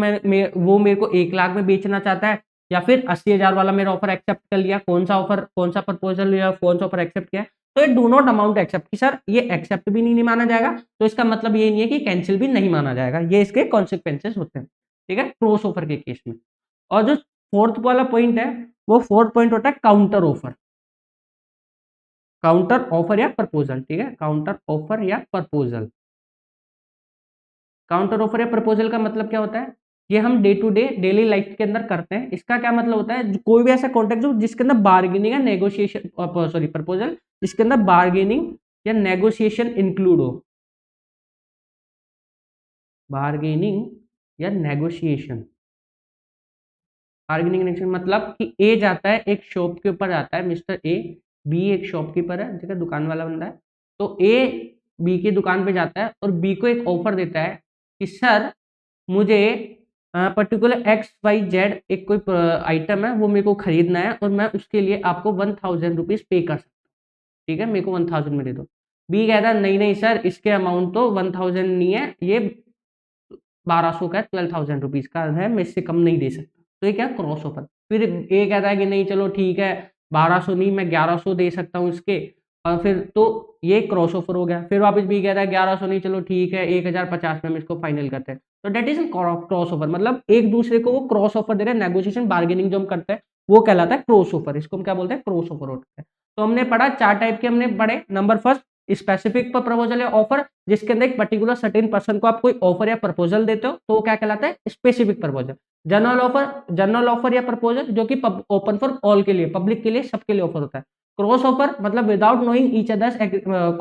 वो मेरे को 1 लाख में बेचना चाहता है, या फिर 80,000 वाला मेरा ऑफर एक्सेप्ट कर लिया, कौन सा ऑफर, कौन सा प्रपोजल या कौन सा ऑफर एक्सेप्ट किया। तो ये डू नॉट अमाउंट एक्सेप्ट कि सर ये एक्सेप्ट भी नहीं माना जाएगा, तो इसका मतलब ये नहीं है कि कैंसिल भी नहीं माना जाएगा। ये इसके कॉन्सिक्वेंसेस होते हैं। ठीक है, क्रॉस ऑफर के केस में। और जो फोर्थ वाला पॉइंट है, वो फोर्थ पॉइंट होता है काउंटर ऑफर। काउंटर ऑफर या प्रपोजल। ठीक है, काउंटर ऑफर या प्रपोजल। काउंटर ऑफर या प्रपोजल का मतलब क्या होता है, ये हम day to day daily life के अंदर करते हैं। इसका क्या मतलब होता है, कोई भी ऐसा कॉन्ट्रैक्ट जो जिसके अंदर बार्गेनिंग या नेगोशिएशन, सॉरी प्रपोजल, जिसके अंदर बार्गेनिंग या नेगोशिएशन इंक्लूड हो, बार्गेनिंग या नेगोशिएशन। बार्गेनिंग नेगोशिएशन मतलब कि ए जाता है एक शॉप के ऊपर जाता है, मिस्टर ए, बी एक शॉपकीपर है, ठीक है, दुकान वाला बंदा है। तो ए बी की दुकान पे जाता है और बी को एक ऑफर देता है कि सर मुझे पर्टिकुलर एक्स वाई जेड एक कोई आइटम है वो मेरे को खरीदना है और मैं उसके लिए आपको 1,000 रुपीज पे कर सकता हूँ। ठीक है, मेरे को 1,000 में दे दो। बी कहता है नहीं नहीं सर, इसके अमाउंट तो 1,000 नहीं है, ये 1,200 का है, 12,000 रुपीज का है, मैं इससे कम नहीं दे सकता। तो ये क्या, क्रॉस ऑफर। फिर ए कहता है कि नहीं चलो ठीक है, 1,200 नहीं, मैं 1,100 दे सकता हूँ इसके, और फिर तो ये क्रॉस ऑफर हो गया। फिर वापस बी कहता है 1,100 नहीं, चलो ठीक है 1,050 में हम इसको फाइनल करते हैं। तो डेट इज क्रॉस ऑफर, मतलब एक दूसरे को वो क्रॉस ऑफर दे रहे हैं। नेगोशिएशन बार्गेनिंग जो हम करते हैं वो कहलाता है क्रॉस ऑफर, इसको हम क्या बोलते हैं, क्रॉस ऑफर होता है। तो हमने पढ़ा 4 टाइप के हमने पढ़े। नंबर फर्स्ट स्पेसिफिक प्रपोजल या ऑफर, जिसके अंदर एक पर्टिकुलर सर्टेन पर्सन को आप कोई ऑफर या प्रपोजल देते हो तो वो क्या कहलाता है, स्पेसिफिक प्रपोजल। जनरल ऑफर या प्रपोजल जो कि ओपन फॉर ऑल के लिए, पब्लिक के लिए, सबके लिए ऑफर होता है। क्रॉस ऑफर मतलब without knowing each other's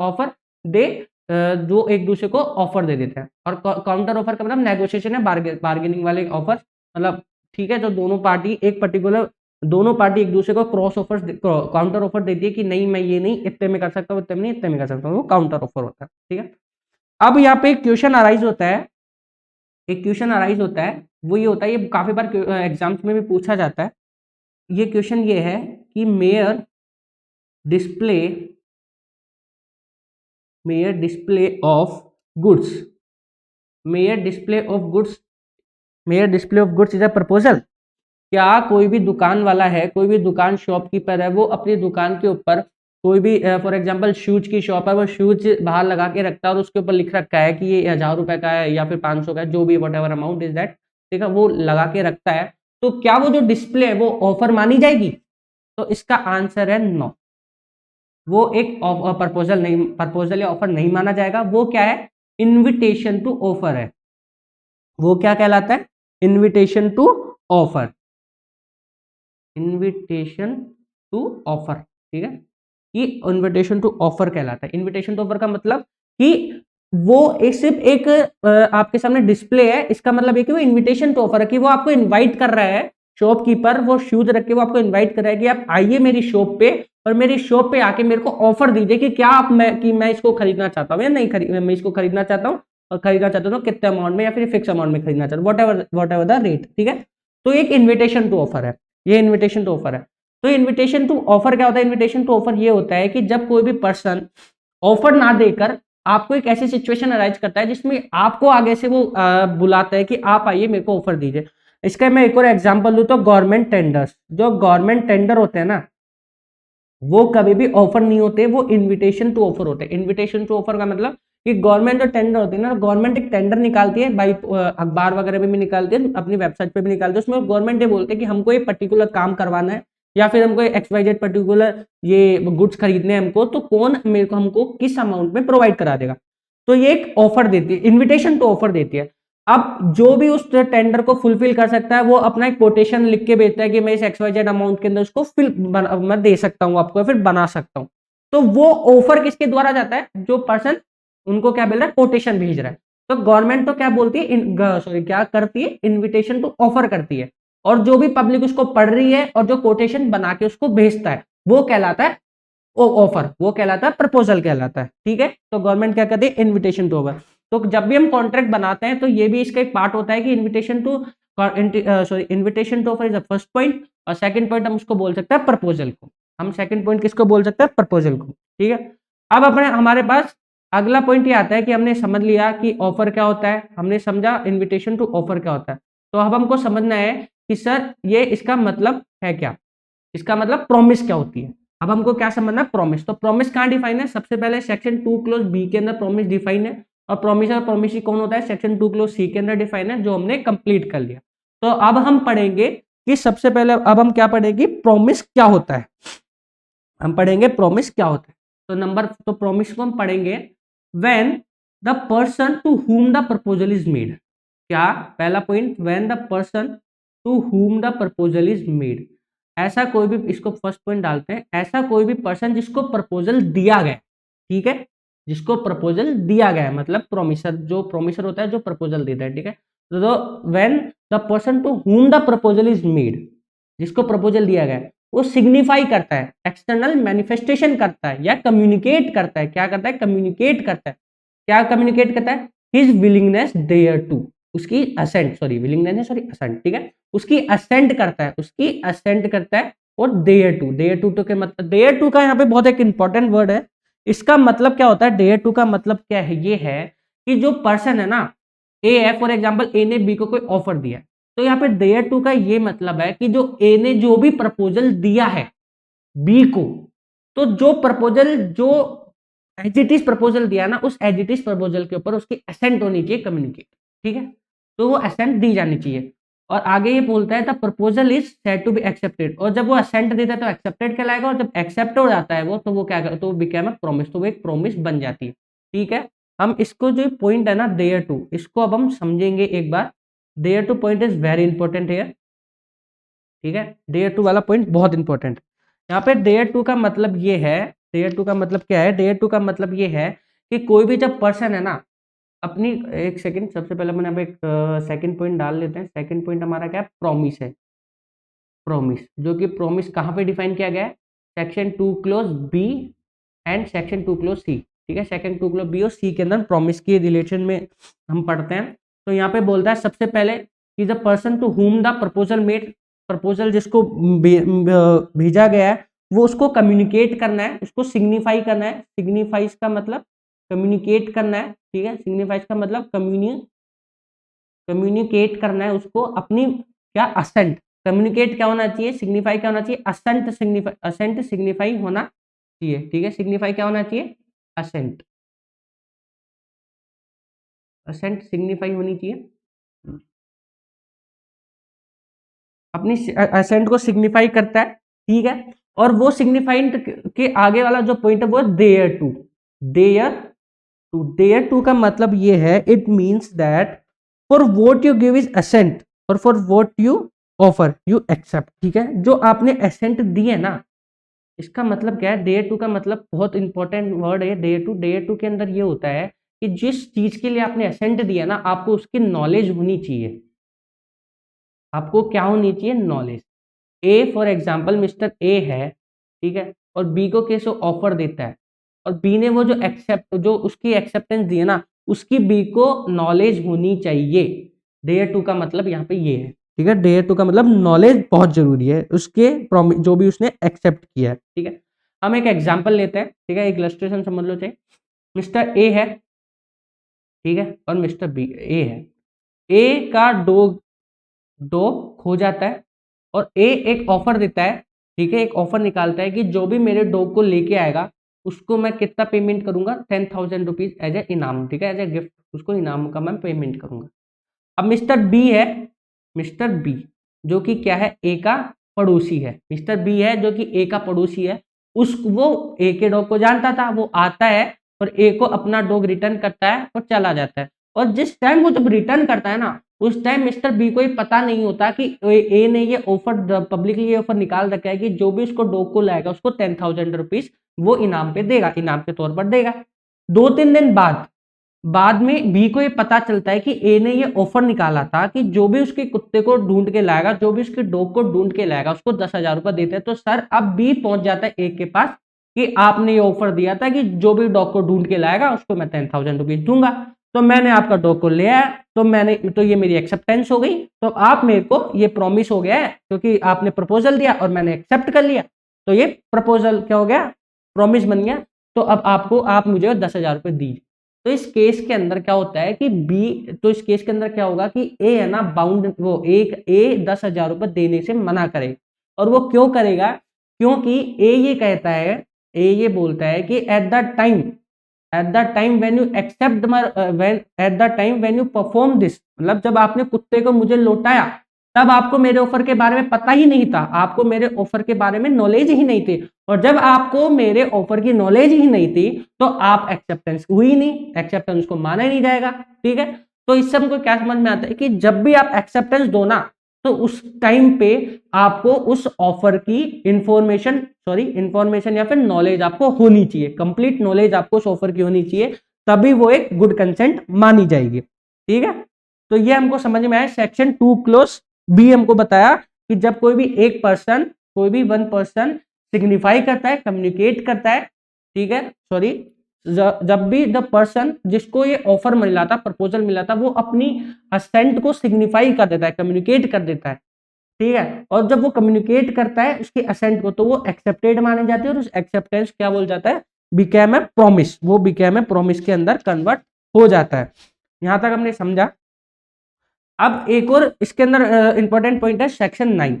offer, they जो एक दूसरे को ऑफर दे देते हैं। और काउंटर ऑफर का मतलब नेगोशिएशन है, बार्गेनिंग वाले ऑफर, मतलब ठीक है, जो दोनों पार्टी एक पर्टिकुलर, दोनों पार्टी एक दूसरे को क्रॉस ऑफर, काउंटर ऑफर देती है कि नहीं मैं ये नहीं इतने में कर सकता हूँ, इतने में नहीं, इतने में कर सकता हूँ, वो काउंटर ऑफर होता है। ठीक है, अब यहाँ पे एक क्वेश्चन अराइज होता है, एक क्वेश्चन अराइज होता है, वो ये होता है, ये काफी बार एग्जाम्स में भी पूछा जाता है। ये क्वेश्चन ये है कि mayor display of goods, mayor display of goods, mayor display of goods is a proposal. क्या कोई भी दुकान वाला है, कोई भी दुकान शॉपकीपर है, वो अपनी दुकान के ऊपर कोई भी फॉर एग्जांपल शूज की शॉप है, वो शूज बाहर लगा के रखता है और उसके ऊपर लिख रखा है कि ये 1000 रुपए का है या फिर 500 का है, जो भी what ever amount is that, ठीक है, वो लगा के रखता है, तो क्या वो जो डिस्प्ले है वो ऑफर मानी जाएगी? तो इसका आंसर है नो, वो एक प्रपोजल या ऑफर नहीं माना जाएगा। वो क्या है? इन्विटेशन टू ऑफर है। वो क्या कहलाता है? Invitation to offer, invitation to offer, ठीक है, ये इन्विटेशन टू ऑफर कहलाता है। इन्विटेशन टू ऑफर का मतलब कि वो एक सिर्फ एक आपके सामने डिस्प्ले है, इसका मतलब है कि वो इन्विटेशन टू ऑफर है, कि वो आपको इनवाइट कर रहा है, शॉपकीपर वो शूज रख के वो आपको इनवाइट कर रहा है कि आप आइए मेरी शॉप पे और मेरी शॉप पे आके मेरे को ऑफर दीजिए कि क्या आप मैं इसको खरीदना चाहता हूँ या नहीं खरीद, मैं इसको खरीदना चाहता हूँ और खरीदना चाहता हूँ तो कितने अमाउंट में या फिर फिक्स अमाउंट में खरीदना चाहता हूँ, वट एवर द रेट, ठीक है। तो एक इन्विटेशन टू ऑफर है, ये इन्विटेशन टू ऑफर है। तो इन्विटेशन टू ऑफर क्या होता है? इन्विटेशन टू ऑफर ये होता है कि जब कोई भी पर्सन ऑफर ना देकर आपको एक ऐसी सिचुएशन अराइज करता है जिसमें आपको आगे से वो बुलाता है कि आप आइए मेरे को ऑफर दीजिए। इसका मैं एक और एग्जांपल दूं तो गवर्नमेंट टेंडर्स, जो गवर्नमेंट टेंडर होते हैं ना, वो कभी भी ऑफर नहीं होते, वो इन्विटेशन टू ऑफर होते हैं। इन्विटेशन टू ऑफर का मतलब कि गवर्नमेंट जो टेंडर होती है ना, गवर्नमेंट एक टेंडर निकालती है, बाई अखबार वगैरह में भी निकालती है, अपनी वेबसाइट पे भी निकालती है, उसमें गवर्नमेंट ये बोलते हैं कि हमको ये पर्टिकुलर काम करवाना है या फिर हमको XYZ पर्टिकुलर ये गुड्स खरीदने हैं हमको, तो कौन मेरे को हमको किस अमाउंट में प्रोवाइड करा देगा। तो ये एक ऑफर देती है, इन्विटेशन टू ऑफर देती है। अब जो भी उस टेंडर को फुलफिल कर सकता है वो अपना एक कोटेशन लिख के भेजता है कि मैं इस XYZ अमाउंट के अंदर उसको मैं दे सकता हूं आपको, फिर बना सकता हूं। तो वो ऑफर किसके द्वारा जाता है? जो पर्सन उनको क्या बोल रहा है? कोटेशन भेज रहा है। तो गवर्नमेंट तो क्या बोलती है, सॉरी क्या करती है? इन्विटेशन टू ऑफर करती है, और जो भी पब्लिक उसको पढ़ रही है और जो कोटेशन बना के उसको भेजता है वो कहलाता है ऑफर, वो कहलाता है प्रपोजल कहलाता है, ठीक है। तो गवर्नमेंट क्या कहती है? Invitation to offer. तो जब भी हम कॉन्ट्रैक्ट बनाते हैं तो ये भी इसका एक पार्ट होता है कि invitation to invitation to offer is the first point, और सेकंड पॉइंट हम उसको बोल सकते हैं प्रपोजल को। हम सेकंड पॉइंट किसको बोल सकते हैं? प्रपोजल को, ठीक है। अब अपने हमारे पास अगला पॉइंट ये आता है कि हमने समझ लिया कि ऑफर क्या होता है, हमने समझा इन्विटेशन टू ऑफर क्या होता है। तो अब हमको समझना है कि सर ये इसका मतलब है क्या, इसका मतलब प्रॉमिस क्या होती है। अब हमको क्या समझना? प्रॉमिस। तो प्रॉमिस कहाँ डिफाइन है? सबसे पहले सेक्शन 2 क्लोज बी के अंदर प्रॉमिस डिफाइन है, और प्रॉमिस कौन होता है? सेक्शन 2 क्लोज सी के अंदर डिफाइन है, जो हमने कंप्लीट कर लिया। तो अब हम पढ़ेंगे कि सबसे पहले अब हम क्या पढ़ेंगे? प्रॉमिस क्या होता है। हम पढ़ेंगे प्रॉमिस क्या होता है। तो प्रॉमिस को हम पढ़ेंगे when the person to whom the proposal is made. क्या? पहला point, when the person to whom the proposal is made. ऐसा कोई भी, इसको फर्स्ट पॉइंट डालते हैं, ऐसा कोई भी पर्सन जिसको प्रपोजल दिया गया, ठीक है, जिसको प्रपोजल दिया गया मतलब प्रोमिसर, जो प्रोमिसर होता है जो प्रपोजल देता है, ठीक है। तो when the person to whom the proposal is made, जिसको प्रपोजल दिया गया है, वो सिग्निफाई करता है, एक्सटर्नल मैनिफेस्टेशन करता है या कम्युनिकेट करता है। क्या करता है? कम्युनिकेट करता है। क्या कम्युनिकेट करता है? हिज विलिंगनेस देयर टू, उसकी assent, sorry willingness sorry assent, ठीक है, उसकी असेंट करता है, उसकी असेंट करता है। और देयर टू के मतलब, देयर टू का यहाँ पे बहुत एक इंपॉर्टेंट वर्ड है। इसका मतलब क्या होता है? देयर टू का मतलब क्या है? ये है कि जो पर्सन है ना, ए है, फॉर एग्जाम्पल ए ने बी को कोई ऑफर दिया, तो यहाँ पे देयर टू का ये मतलब है कि जो ए ने जो भी प्रपोजल दिया है बी को, तो जो प्रपोजल, जो एजिटिस प्रपोजल दिया ना, उस एजिटिस प्रपोजल के ऊपर उसकी असेंट होनी चाहिए, कम्युनिकेट, ठीक है। तो वो असेंट दी जानी चाहिए। और आगे ये बोलता है the proposal is said to be accepted, और जब वो असेंट देता है तो एक्सेप्टेड कहलाएगा, और जब एक्सेप्ट हो जाता है वो, तो वो क्या कर, तो बिकेम अ प्रॉमिस, तो वो एक प्रॉमिस बन जाती है, ठीक है। हम इसको जो पॉइंट है ना देयर टू, इसको अब हम समझेंगे एक बार। There to point is very important है, ठीक है। देयर टू वाला पॉइंट बहुत इंपॉर्टेंट है। यहाँ पे देयर टू का मतलब ये है, देयर टू का मतलब क्या है? देयर टू का मतलब ये है कि कोई भी जब पर्सन है ना अपनी, एक सेकंड, सबसे पहले मैंने अब एक सेकंड पॉइंट डाल लेते हैं। सेकंड पॉइंट हमारा क्या है? प्रॉमिस है। प्रॉमिस, जो कि प्रॉमिस कहाँ पे डिफाइन किया गया है? Section 2 clause B and section 2 clause C, ठीक है। सेक्शन 2 क्लोज बी और सी के अंदर प्रॉमिस की रिलेशन में हम पढ़ते हैं। तो यहाँ पे बोलता है सबसे पहले कि the person to whom the proposal made, proposal जिसको भेजा गया है वो उसको कम्युनिकेट करना है, उसको सिग्निफाई करना है। सिग्निफाइज का मतलब कम्युनिकेट करना है, ठीक है। सिग्निफाइज का मतलब कम्युनिकेट करना है उसको अपनी, क्या? असेंट। कम्युनिकेट क्या होना चाहिए? सिग्निफाई क्या होना चाहिए? असेंट सिग्निफाई होना चाहिए, ठीक है। सिग्निफाई क्या होना चाहिए? असेंट, असेंट सिग्निफाई होनी चाहिए। अपनी असेंट को सिग्निफाई करता है, ठीक है। और वो सिग्निफाइंट के आगे वाला जो पॉइंट है वो है there to, there to, there to का मतलब ये है, it means that for what you give is assent और for what you offer you accept, ठीक है। जो आपने असेंट दी है ना, इसका मतलब क्या है? डेयर टू का मतलब बहुत इंपॉर्टेंट वर्ड है डेयर टू। डेयर टू के अंदर ये होता है कि जिस चीज के लिए आपने असेंट दिया ना, आपको उसकी नॉलेज होनी चाहिए। आपको क्या होनी चाहिए? Knowledge. A for example mister A है, ठीक है, और बी को कैसे ऑफर देता है, और बी ने वो जो उसकी एक्सेप्टेंस दी है ना, उसकी बी को नॉलेज होनी चाहिए। डेयर टू का मतलब यहाँ पे ये है, ठीक है। डेयर टू का मतलब नॉलेज बहुत जरूरी है उसके जो भी उसने एक्सेप्ट किया है, ठीक है। हम एक एग्जाम्पल लेते हैं, ठीक है, एक इलस्ट्रेशन समझ लो। चाहिए मिस्टर ए है, ठीक है, और मिस्टर बी ए है। ए का डॉग खो जाता है, और ए एक ऑफर देता है, ठीक है, एक ऑफर निकालता है कि जो भी मेरे डॉग को लेके आएगा उसको मैं कितना पेमेंट करूंगा? 10,000 रुपीज एज ए इनाम, ठीक है, एज ए गिफ्ट, उसको इनाम का मैं पेमेंट करूंगा। अब मिस्टर बी है, मिस्टर बी जो कि क्या है? ए का पड़ोसी है। मिस्टर बी है जो कि ए का पड़ोसी है, वो ए के डॉग को जानता था, वो आता है और ए को अपना डॉग रिटर्न करता है और चला जाता है। और जिस टाइम वो जब रिटर्न करता है ना, उस टाइम मिस्टर बी को ये पता नहीं होता कि ए ने ये ऑफर पब्लिकली ये ऑफर निकाल रखा है कि जो भी उसको डॉग को लाएगा उसको 10,000 रुपीज वो इनाम पे देगा, इनाम के तौर पर देगा। 2-3 दिन बाद में बी को ये पता चलता है कि ए ने ये ऑफर निकाला था कि जो भी उसके कुत्ते को ढूंढ के लाएगा, जो भी उसके डॉग को ढूंढ के लाएगा उसको 10,000 रुपए देते हैं। तो सर अब बी पहुंच जाता है ए के पास कि आपने ये ऑफर दिया था कि जो भी डॉग को ढूंढ के लाएगा उसको मैं 10,000 रुपीज दूंगा, तो मैंने आपका डॉग को ले आया, तो ये मेरी एक्सेप्टेंस हो गई। तो आप मेरे को ये प्रॉमिस हो गया है क्योंकि आपने प्रपोजल दिया और मैंने एक्सेप्ट कर लिया, तो ये प्रपोजल क्या हो गया? प्रॉमिस बन गया। तो अब आप मुझे 10,000 रुपए दीजिए। तो इस केस के अंदर क्या होता है कि इस केस के अंदर क्या होगा कि ए है ना बाउंड, वो ए 10,000 रुपए देने से मना करे। और वो क्यों करेगा? क्योंकि ए ये कहता है, ए ये बोलता है कि at the time when you accept at the time when you perform this, मतलब जब आपने कुत्ते को मुझे लौटाया तब आपको मेरे ऑफर के बारे में पता ही नहीं था, आपको मेरे ऑफर के बारे में नॉलेज ही नहीं थी। और जब आपको मेरे ऑफर की नॉलेज ही नहीं थी तो आप एक्सेप्टेंस हुई नहीं, एक्सेप्टेंस को माना ही नहीं जाएगा, ठीक है। तो इससे हमको क्या समझ में आता है कि जब भी आप एक्सेप्टेंस दो ना, तो उस टाइम पे आपको उस ऑफर की इंफॉर्मेशन या फिर नॉलेज आपको होनी चाहिए, कंप्लीट नॉलेज आपको उस ऑफर की होनी चाहिए, तभी वो एक गुड कंसेंट मानी जाएगी, ठीक है। तो ये हमको समझ में आया। सेक्शन 2 क्लोज बी हमको बताया कि जब कोई भी वन पर्सन सिग्निफाई करता है, कम्युनिकेट करता है, ठीक है, सॉरी, जब भी द पर्सन जिसको ये ऑफर मिला था, प्रपोजल मिला था, वो अपनी असेंट को सिग्निफाई कर देता है, कम्युनिकेट कर देता है, ठीक है। और जब वो कम्युनिकेट करता है उसके असेंट को, तो वो एक्सेप्टेड माने जाती है, और उस एक्सेप्टेंस क्या बोल जाता है? बिकेम ए प्रॉमिस, वो बिकेम ए प्रॉमिस के अंदर कन्वर्ट हो जाता है। यहां तक हमने समझा। अब एक और इसके अंदर इंपॉर्टेंट पॉइंट है सेक्शन 9,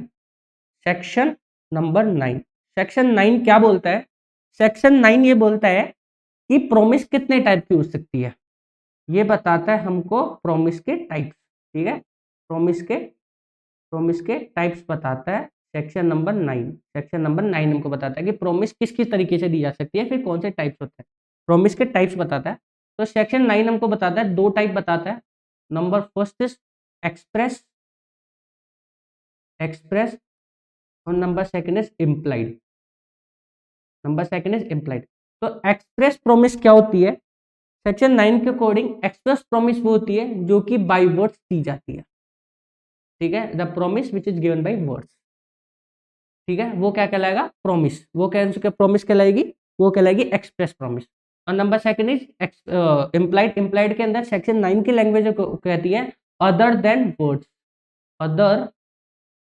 सेक्शन नंबर 9। सेक्शन 9 क्या बोलता है? सेक्शन 9 ये बोलता है कि प्रॉमिस कितने टाइप की हो सकती है, ये बताता है हमको प्रॉमिस के टाइप्स, ठीक है, प्रॉमिस के टाइप्स बताता है सेक्शन नंबर 9। सेक्शन नंबर 9 हमको बताता है कि प्रॉमिस किस किस तरीके से दी जा सकती है, फिर कौन से टाइप्स होते हैं, प्रॉमिस के टाइप्स बताता है। तो सेक्शन 9 हमको बताता है, 2 टाइप बताता है। नंबर फर्स्ट इज एक्सप्रेस और नंबर सेकंड इज इम्प्लाइड। तो एक्सप्रेस प्रॉमिस क्या होती है? सेक्शन 9 के अकॉर्डिंग एक्सप्रेस प्रॉमिस वो होती है जो कि बाय वर्ड्स दी जाती है, ठीक है, the promise which is given by words, ठीक है, वो क्या कहलाएगा? प्रॉमिस। वो क्या प्रॉमिस कहलाएगी? वो कहलाएगी एक्सप्रेस प्रॉमिस। और नंबर सेकंड इज इम्प्लाइड के अंदर सेक्शन 9 की लैंग्वेज कहती है other than words, other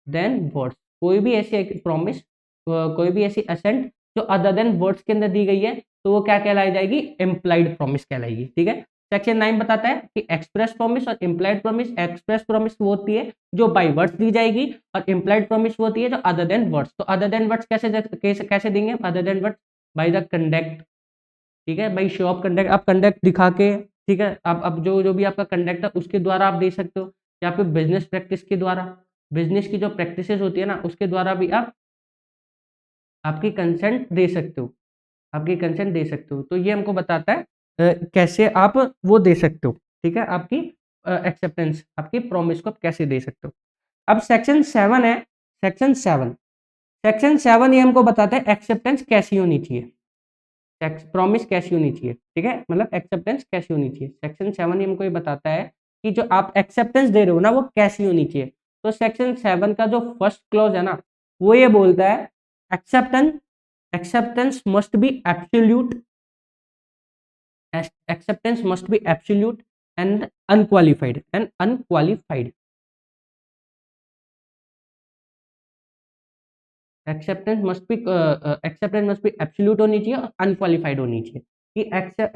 than words. कोई भी ऐसी प्रॉमिस, कोई भी ऐसी असेंट जो अदर देन वर्ड्स के अंदर दी गई है, तो वो क्या कहलाई जाएगी? इम्प्लाइड प्रॉमिस कहलाएगी, ठीक है। सेक्शन 9 बताता है कि एक्सप्रेस प्रॉमिस और इम्प्लाइड प्रॉमिस। एक्सप्रेस प्रॉमिस वो होती है जो बाय वर्ड्स दी जाएगी, और इम्प्लाइड प्रॉमिस वो होती है जो अदर देन वर्ड्स। तो अदर देन वर्ड्स कैसे देंगे? Other than words by the conduct, ठीक है, बाय शो ऑफ कंडक्ट, आप कंडक्ट दिखा के, ठीक है, आप अब जो भी आपका कंडक्ट है उसके द्वारा आप दे सकते हो, या फिर बिजनेस प्रैक्टिस के द्वारा, बिजनेस की जो प्रैक्टिसेस होती है ना उसके द्वारा भी आप आपकी कंसेंट दे सकते हो, आपकी कंसेंट दे सकते हो। तो ये हमको बताता है कैसे आप वो दे सकते हो, ठीक है, आपकी एक्सेप्टेंस, आपकी प्रॉमिस को आप कैसे दे सकते हो। अब सेक्शन 7 है, सेक्शन 7, सेक्शन 7 ये हमको बताता है एक्सेप्टेंस कैसी होनी चाहिए, प्रॉमिस कैसी होनी चाहिए, ठीक है, मतलब एक्सेप्टेंस कैसी होनी चाहिए। सेक्शन 7 ये हमको ये बताता है कि जो आप एक्सेप्टेंस दे रहे हो ना वो कैसी होनी चाहिए। तो सेक्शन 7 का जो फर्स्ट क्लॉज है ना वो ये बोलता है acceptance acceptance must be absolute, acceptance must be absolute and unqualified, acceptance must be absolute होनी चाहिए और अनक्वालिफाइड होनी चाहिए, कि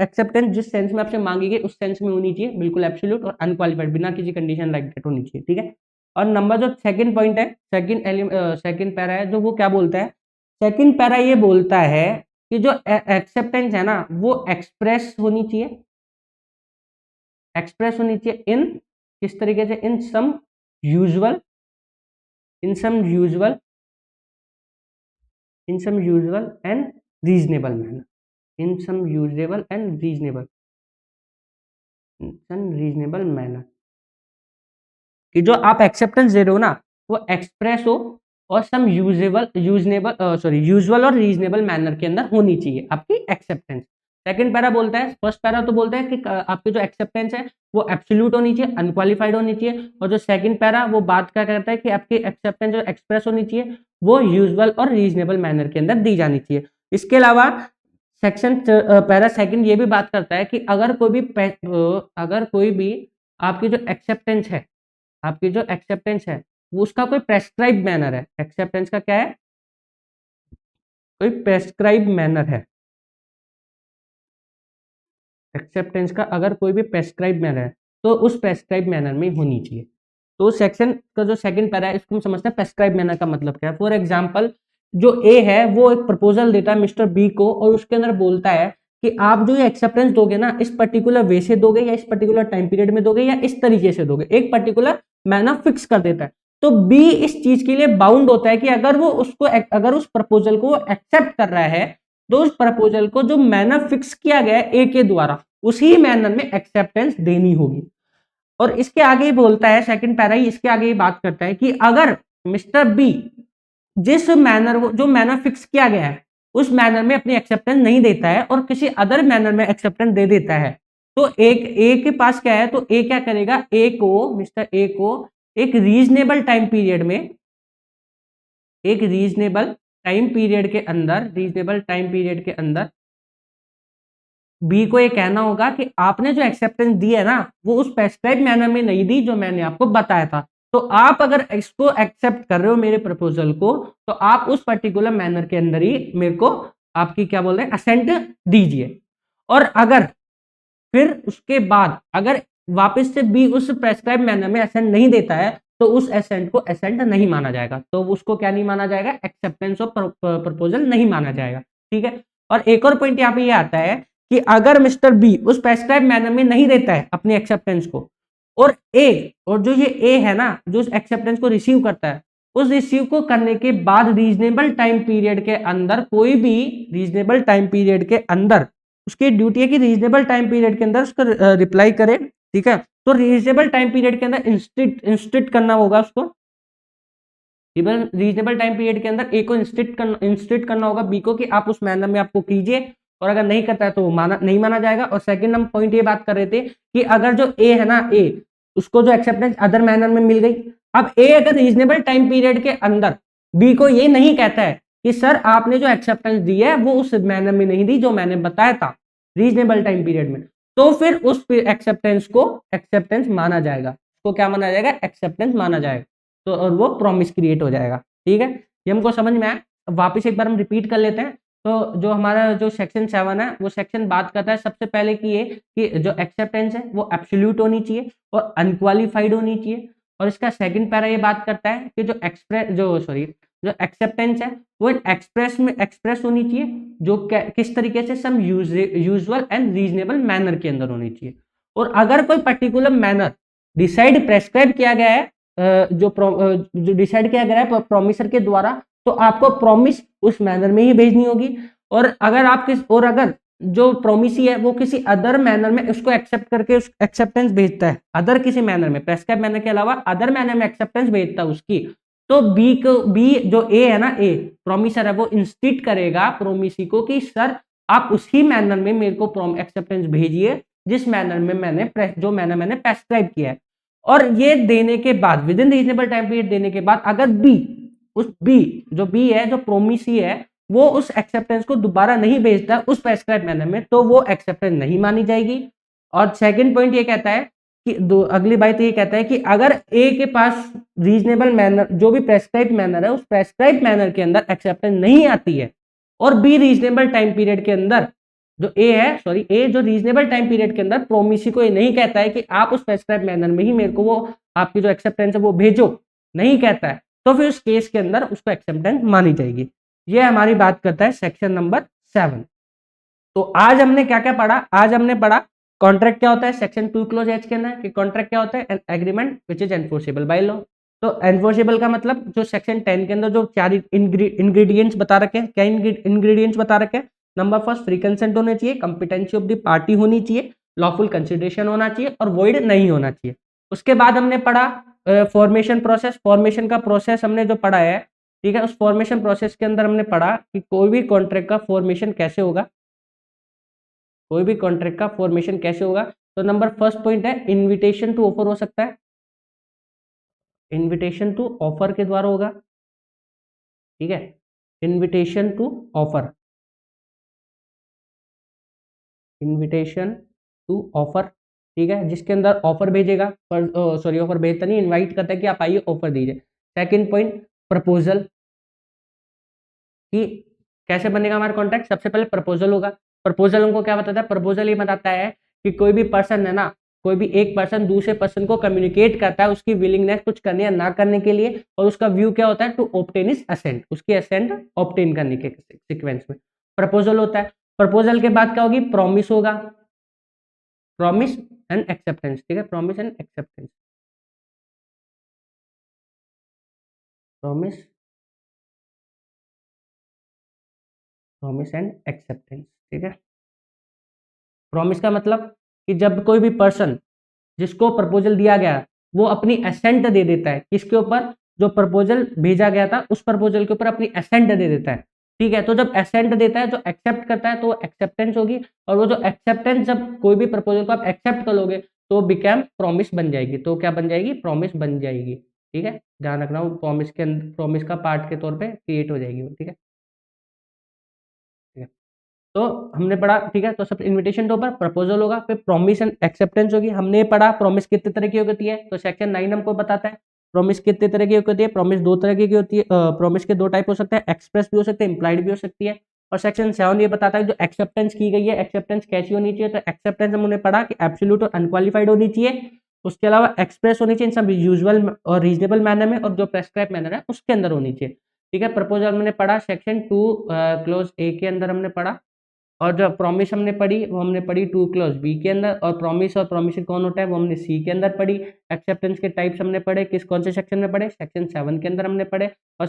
एक्सेप्टेंस जिस सेंस में आपसे मांगी गई उस सेंस में होनी चाहिए, बिल्कुल एब्सोल्यूट और अनक्वालिफाइड, बिना किसी कंडीशन लाइक दैट होनी चाहिए, ठीक है। और नंबर जो सेकंड पॉइंट है, सेकंड पैरा है, जो वो क्या बोलता है, सेकंड पैरा ये बोलता है कि जो एक्सेप्टेंस है ना वो एक्सप्रेस होनी चाहिए, एक्सप्रेस होनी चाहिए इन किस तरीके से, in some usual, in some usual, in some usual and reasonable manner, in some usable and reasonable, in reasonable manner, कि जो आप एक्सेप्टेंस दे रहे हो ना वो एक्सप्रेस हो और सम यूजुअल और रीजनेबल मैनर के अंदर होनी चाहिए आपकी एक्सेप्टेंस। सेकंड पैरा बोलता है, फर्स्ट पैरा तो बोलता है कि आपकी जो एक्सेप्टेंस है वो एब्सोल्यूट होनी चाहिए, अनक्वालिफाइड होनी चाहिए, और जो सेकंड पैरा वो बात क्या करता है कि आपकी एक्सेप्टेंस जो एक्सप्रेस होनी चाहिए वो यूजुअल और रीजनेबल मैनर के अंदर दी जानी चाहिए। इसके अलावा सेक्शन पैरा सेकंड ये भी बात करता है कि अगर कोई भी आपकी जो एक्सेप्टेंस है, आपकी जो एक्सेप्टेंस है वो उसका कोई प्रेस्क्राइब मैनर है, एक्सेप्टेंस का क्या है, कोई प्रेस्क्राइब मैनर है, एक्सेप्टेंस का अगर कोई भी प्रेस्क्राइब मैनर है तो उस प्रेस्क्राइब मैनर में होनी चाहिए। तो सेक्शन का जो सेकंड पैरा है इसको हम समझते हैं प्रेस्क्राइब मैनर का मतलब क्या है। फॉर एग्जांपल जो ए है वो एक प्रपोजल देता है मिस्टर बी को और उसके अंदर बोलता है कि आप जो ये एक्सेप्टेंस दोगे ना इस पर्टिकुलर वे से दोगे या इस पर्टिकुलर टाइम पीरियड में दोगे या इस तरीके से दोगे, एक पर्टिकुलर मैनर फिक्स कर देता है। तो बी इस चीज के लिए बाउंड होता है कि अगर उस प्रपोजल को एक्सेप्ट कर रहा है तो उस प्रपोजल को जो मैनर फिक्स किया गया है ए के द्वारा उसी मैनर में एक्सेप्टेंस देनी होगी। और इसके आगे ही बोलता है सेकंड पैरा ही इसके आगे ही बात करता है कि अगर मिस्टर बी जिस मैनर जो मैनर फिक्स किया गया है उस मैनर में अपनी एक्सेप्टेंस नहीं देता है और किसी अदर मैनर में एक्सेप्टेंस दे देता है तो एक ए के पास क्या है, तो ए क्या करेगा, मिस्टर ए को एक रीजनेबल टाइम पीरियड में, एक रीजनेबल टाइम पीरियड के अंदर बी को ये कहना होगा कि आपने जो एक्सेप्टेंस दी है ना वो उस प्रेस्क्राइब मैनर में नहीं दी जो मैंने आपको बताया था। तो आप अगर इसको एक्सेप्ट कर रहे हो मेरे प्रपोजल को तो आप उस पर्टिकुलर मैनर के अंदर ही मेरे को आपकी क्या बोल रहे हैं असेंट दीजिए। और अगर फिर उसके बाद अगर वापस से बी उस प्रेस्क्राइब मैनर में असेंट नहीं देता है तो उस एसेंट को एसेंट नहीं माना जाएगा, तो उसको क्या नहीं माना जाएगा, एक्सेप्टेंस ऑफ प्रपोजल नहीं माना जाएगा, ठीक है। और एक और पॉइंट यहाँ पे ये आता है कि अगर मिस्टर बी उस प्रेस्क्राइब मैनर में नहीं देता है अपनी एक्सेप्टेंस को और जो ये ए है ना जो उस एक्सेप्टेंस को रिसीव करता है उस रिसीव को करने के बाद रीजनेबल टाइम पीरियड के अंदर कोई भी रीजनेबल टाइम पीरियड के अंदर उसकी ड्यूटी है कि रीजनेबल टाइम पीरियड के अंदर उसका रिप्लाई करे, ठीक है। तो रीजनेबल टाइम पीरियड के अंदर इंस्टिट करना होगा उसको, रीजनेबल टाइम पीरियड के अंदर ए को इंस्टिट करना होगा बी को कि आप उस मैनर में आपको कीजिए, और अगर नहीं करता है तो नहीं माना जाएगा। और सेकंड हम पॉइंट ये बात कर रहे थे कि अगर जो ए है ना ए उसको जो एक्सेप्टेंस अदर मैनर में मिल गई, अब ए अगर रीजनेबल टाइम पीरियड के अंदर बी को ये नहीं कहता है कि सर आपने जो एक्सेप्टेंस दी है वो उस मैनर में नहीं दी जो मैंने बताया था रीजनेबल टाइम पीरियड में, तो फिर उस एक्सेप्टेंस को एक्सेप्टेंस माना जाएगा, उसको क्या माना जाएगा, एक्सेप्टेंस माना जाएगा। तो और वो प्रॉमिस क्रिएट हो जाएगा, ठीक है। ये हमको समझ में आया। वापिस एक बार हम रिपीट कर लेते हैं। तो जो हमारा जो सेक्शन 7 है वो सेक्शन बात करता है सबसे पहले कि जो एक्सेप्टेंस है वो एब्सोल्यूट होनी चाहिए और अनक्वालिफाइड होनी चाहिए। और इसका सेकंड पैरा ये बात करता है कि जो जो एक्सेप्टेंस है वो एक्सप्रेस होनी चाहिए, जो किस तरीके से, सम यूजुअल एंड रीजनेबल मैनर के अंदर होनी चाहिए। और अगर कोई पर्टिकुलर मैनर प्रेस्क्राइब किया गया है, जो डिसाइड किया गया है प्रोमिसर के द्वारा, तो आपको प्रॉमिस उस मैनर में ही भेजनी होगी। और अगर जो प्रोमिसी है वो किसी अदर मैनर में उसको एक्सेप्ट करके उस एक्सेप्टेंस भेजता है, अदर किसी मैनर में, प्रेस्क्राइब मैनर के अलावा अदर मैनर में एक्सेप्टेंस भेजता है उसकी, तो बी जो ए है ना, ए प्रोमिसर है, वो इंस्टिट करेगा प्रोमिसी को कि सर आप उसी मैनर में मेरे को एक्सेप्टेंस भेजिए जिस मैनर में मैंने प्रेस्क्राइब किया है। और ये देने के बाद, with in reasonable time period देने के बाद, अगर बी है, जो प्रोमिसी है, वो उस एक्सेप्टेंस को दोबारा नहीं भेजता उस प्रेस्क्राइब मैनर में, तो वो एक्सेप्टेंस नहीं मानी जाएगी। और सेकंड पॉइंट ये कहता है कि अगली बात ये कहता है कि अगर ए के पास रीजनेबल मैनर, जो भी प्रेस्क्राइब मैनर है, उस प्रेस्क्राइब मैनर के अंदर एक्सेप्टेंस नहीं आती है, और बी रीजनेबल टाइम पीरियड के अंदर, ए जो रीजनेबल टाइम पीरियड के अंदर प्रोमिसी को ये नहीं कहता है कि आप उस प्रेस्क्राइब मैनर में ही मेरे को वो आपकी जो एक्सेप्टेंस है वो भेजो, नहीं कहता है, तो फिर उस केस के अंदर उसको एक्सेप्टेंस मानी जाएगी। ये हमारी बात करता है सेक्शन नंबर 7। तो आज हमने क्या क्या पढ़ा? आज हमने पढ़ा कॉन्ट्रैक्ट क्या होता है, सेक्शन 2 क्लोज एच के अंदर कि कॉन्ट्रैक्ट क्या होता है, an agreement which is enforceable by law. तो एनफोर्सेबल का मतलब जो सेक्शन 10 के अंदर जो 4 इंग्रेडिएंट्स बता रखे हैं, क्या इंग्रेडिएंट्स बता रखे हैं? नंबर फर्स्ट, फ्री कंसेंट होना चाहिए, कॉम्पिटेंसी ऑफ द पार्टी होनी चाहिए, लॉफुल कंसिडरेशन होना चाहिए और वॉइड नहीं होना चाहिए। उसके बाद हमने पढ़ा फॉर्मेशन प्रोसेस। फॉर्मेशन का प्रोसेस हमने जो पढ़ा है, ठीक है, उस फॉर्मेशन प्रोसेस के अंदर हमने पढ़ा कि कोई भी कॉन्ट्रैक्ट का फॉर्मेशन कैसे होगा, कोई भी कॉन्ट्रैक्ट का फॉर्मेशन कैसे होगा। तो नंबर फर्स्ट पॉइंट है इनविटेशन टू ऑफर हो सकता है, इनविटेशन टू ऑफर के द्वारा होगा, ठीक है, invitation to offer, invitation to offer, ठीक है, जिसके अंदर ऑफर भेजेगा, ऑफर भेजता नहीं, इनवाइट करता है कि आप आइए ऑफर दीजिए। सेकंड पॉइंट प्रपोजल, कि कैसे बनेगा हमारा कॉन्ट्रैक्ट। सबसे पहले प्रपोजल होगा। प्रपोजल हमको क्या बताता है? प्रपोजल ये बताता है कि कोई भी पर्सन है ना, कोई भी एक पर्सन दूसरे पर्सन को कम्युनिकेट करता है उसकी विलिंगनेस कुछ करने या ना करने के लिए, और उसका व्यू क्या होता है? टू ऑब्टेन हिज असेंट, उसकी असेंट ऑब्टेन करने के सीक्वेंस में प्रपोजल होता है। प्रपोजल के बाद क्या होगी? प्रॉमिस होगा, प्रॉमिस एंड एक्सेप्टेंस, ठीक है, promise and acceptance, promise, promise and acceptance, ठीक है। प्रॉमिस का मतलब कि जब कोई भी पर्सन जिसको प्रपोजल दिया गया वो अपनी असेंट दे देता है, किसके ऊपर? जो प्रपोजल भेजा गया था उस प्रपोजल के ऊपर अपनी असेंट दे देता है, ठीक है। तो जब असेंट देता है, जो एक्सेप्ट करता है, तो वो एक्सेप्टेंस होगी, और वो जो एक्सेप्टेंस, जब कोई भी प्रपोजल को आप एक्सेप्ट कर लोगे तो बिकम प्रॉमिस बन जाएगी। तो क्या बन जाएगी? प्रॉमिस बन जाएगी, ठीक है, ध्यान रखना, वो प्रॉमिस के अंदर, प्रॉमिस का पार्ट के तौर पे क्रिएट हो जाएगी वो, ठीक है, ठीक है। तो हमने पढ़ा, ठीक है, तो सब इनविटेशन के ऊपर प्रपोजल होगा, फिर प्रॉमिस एंड एक्सेप्टेंस होगी। हमने पढ़ा प्रॉमिस कितने तरह की होती है, तो सेक्शन 9 हमको बताता है प्रॉमिस कितने तरह की होती है। प्रॉमिस 2 तरह की होती है, प्रॉमिस के 2 टाइप हो सकते हैं, एक्सप्रेस भी हो सकते हैं, इंप्लाइड भी हो सकती है। और सेक्शन 7 ये बताता है जो एक्सेप्टेंस की गई है, एक्सेप्टेंस कैसी होनी चाहिए। तो एक्सेप्टेंस हमने पढ़ा कि एब्सोल्यूट और अनक्वालिफाइड होनी चाहिए, उसके अलावा एक्सप्रेस होनी चाहिए इन सब यूजुअल और रीजनेबल मैनर में, और जो प्रेस्क्राइब मैनर है उसके अंदर होनी चाहिए, ठीक है। प्रपोजल हमने पढ़ा सेक्शन 2 क्लोज ए के अंदर हमने पढ़ा, और जो प्रॉमिस हमने पढ़ी वो हमने पढ़ी 2 क्लोज बी के अंदर, और प्रॉमिस और प्रॉमिस कौन होता है वो हमने सी के अंदर पढ़ी। एक्सेप्टेंस के टाइप्स हमने पढ़े, कौन से सेक्शन में पढ़े? सेक्शन 7 के अंदर हमने पढ़े। और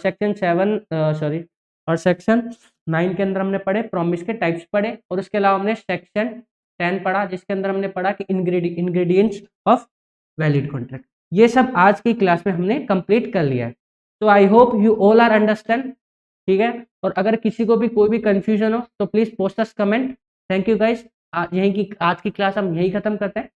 सेक्शन 9 के अंदर हमने पढ़े प्रॉमिस के टाइप्स पढ़े, और उसके अलावा हमने सेक्शन 10 पढ़ा जिसके अंदर हमने पढ़ा कि इंग्रेडिएंट्स ऑफ वैलिड कॉन्ट्रैक्ट। ये सब आज की क्लास में हमने कंप्लीट कर लिया है। तो I hope you all are understand, ठीक है। और अगर किसी को भी कोई भी कंफ्यूजन हो तो please post us comment. Thank you guys, यहीं की आज की क्लास हम यहीं खत्म करते हैं।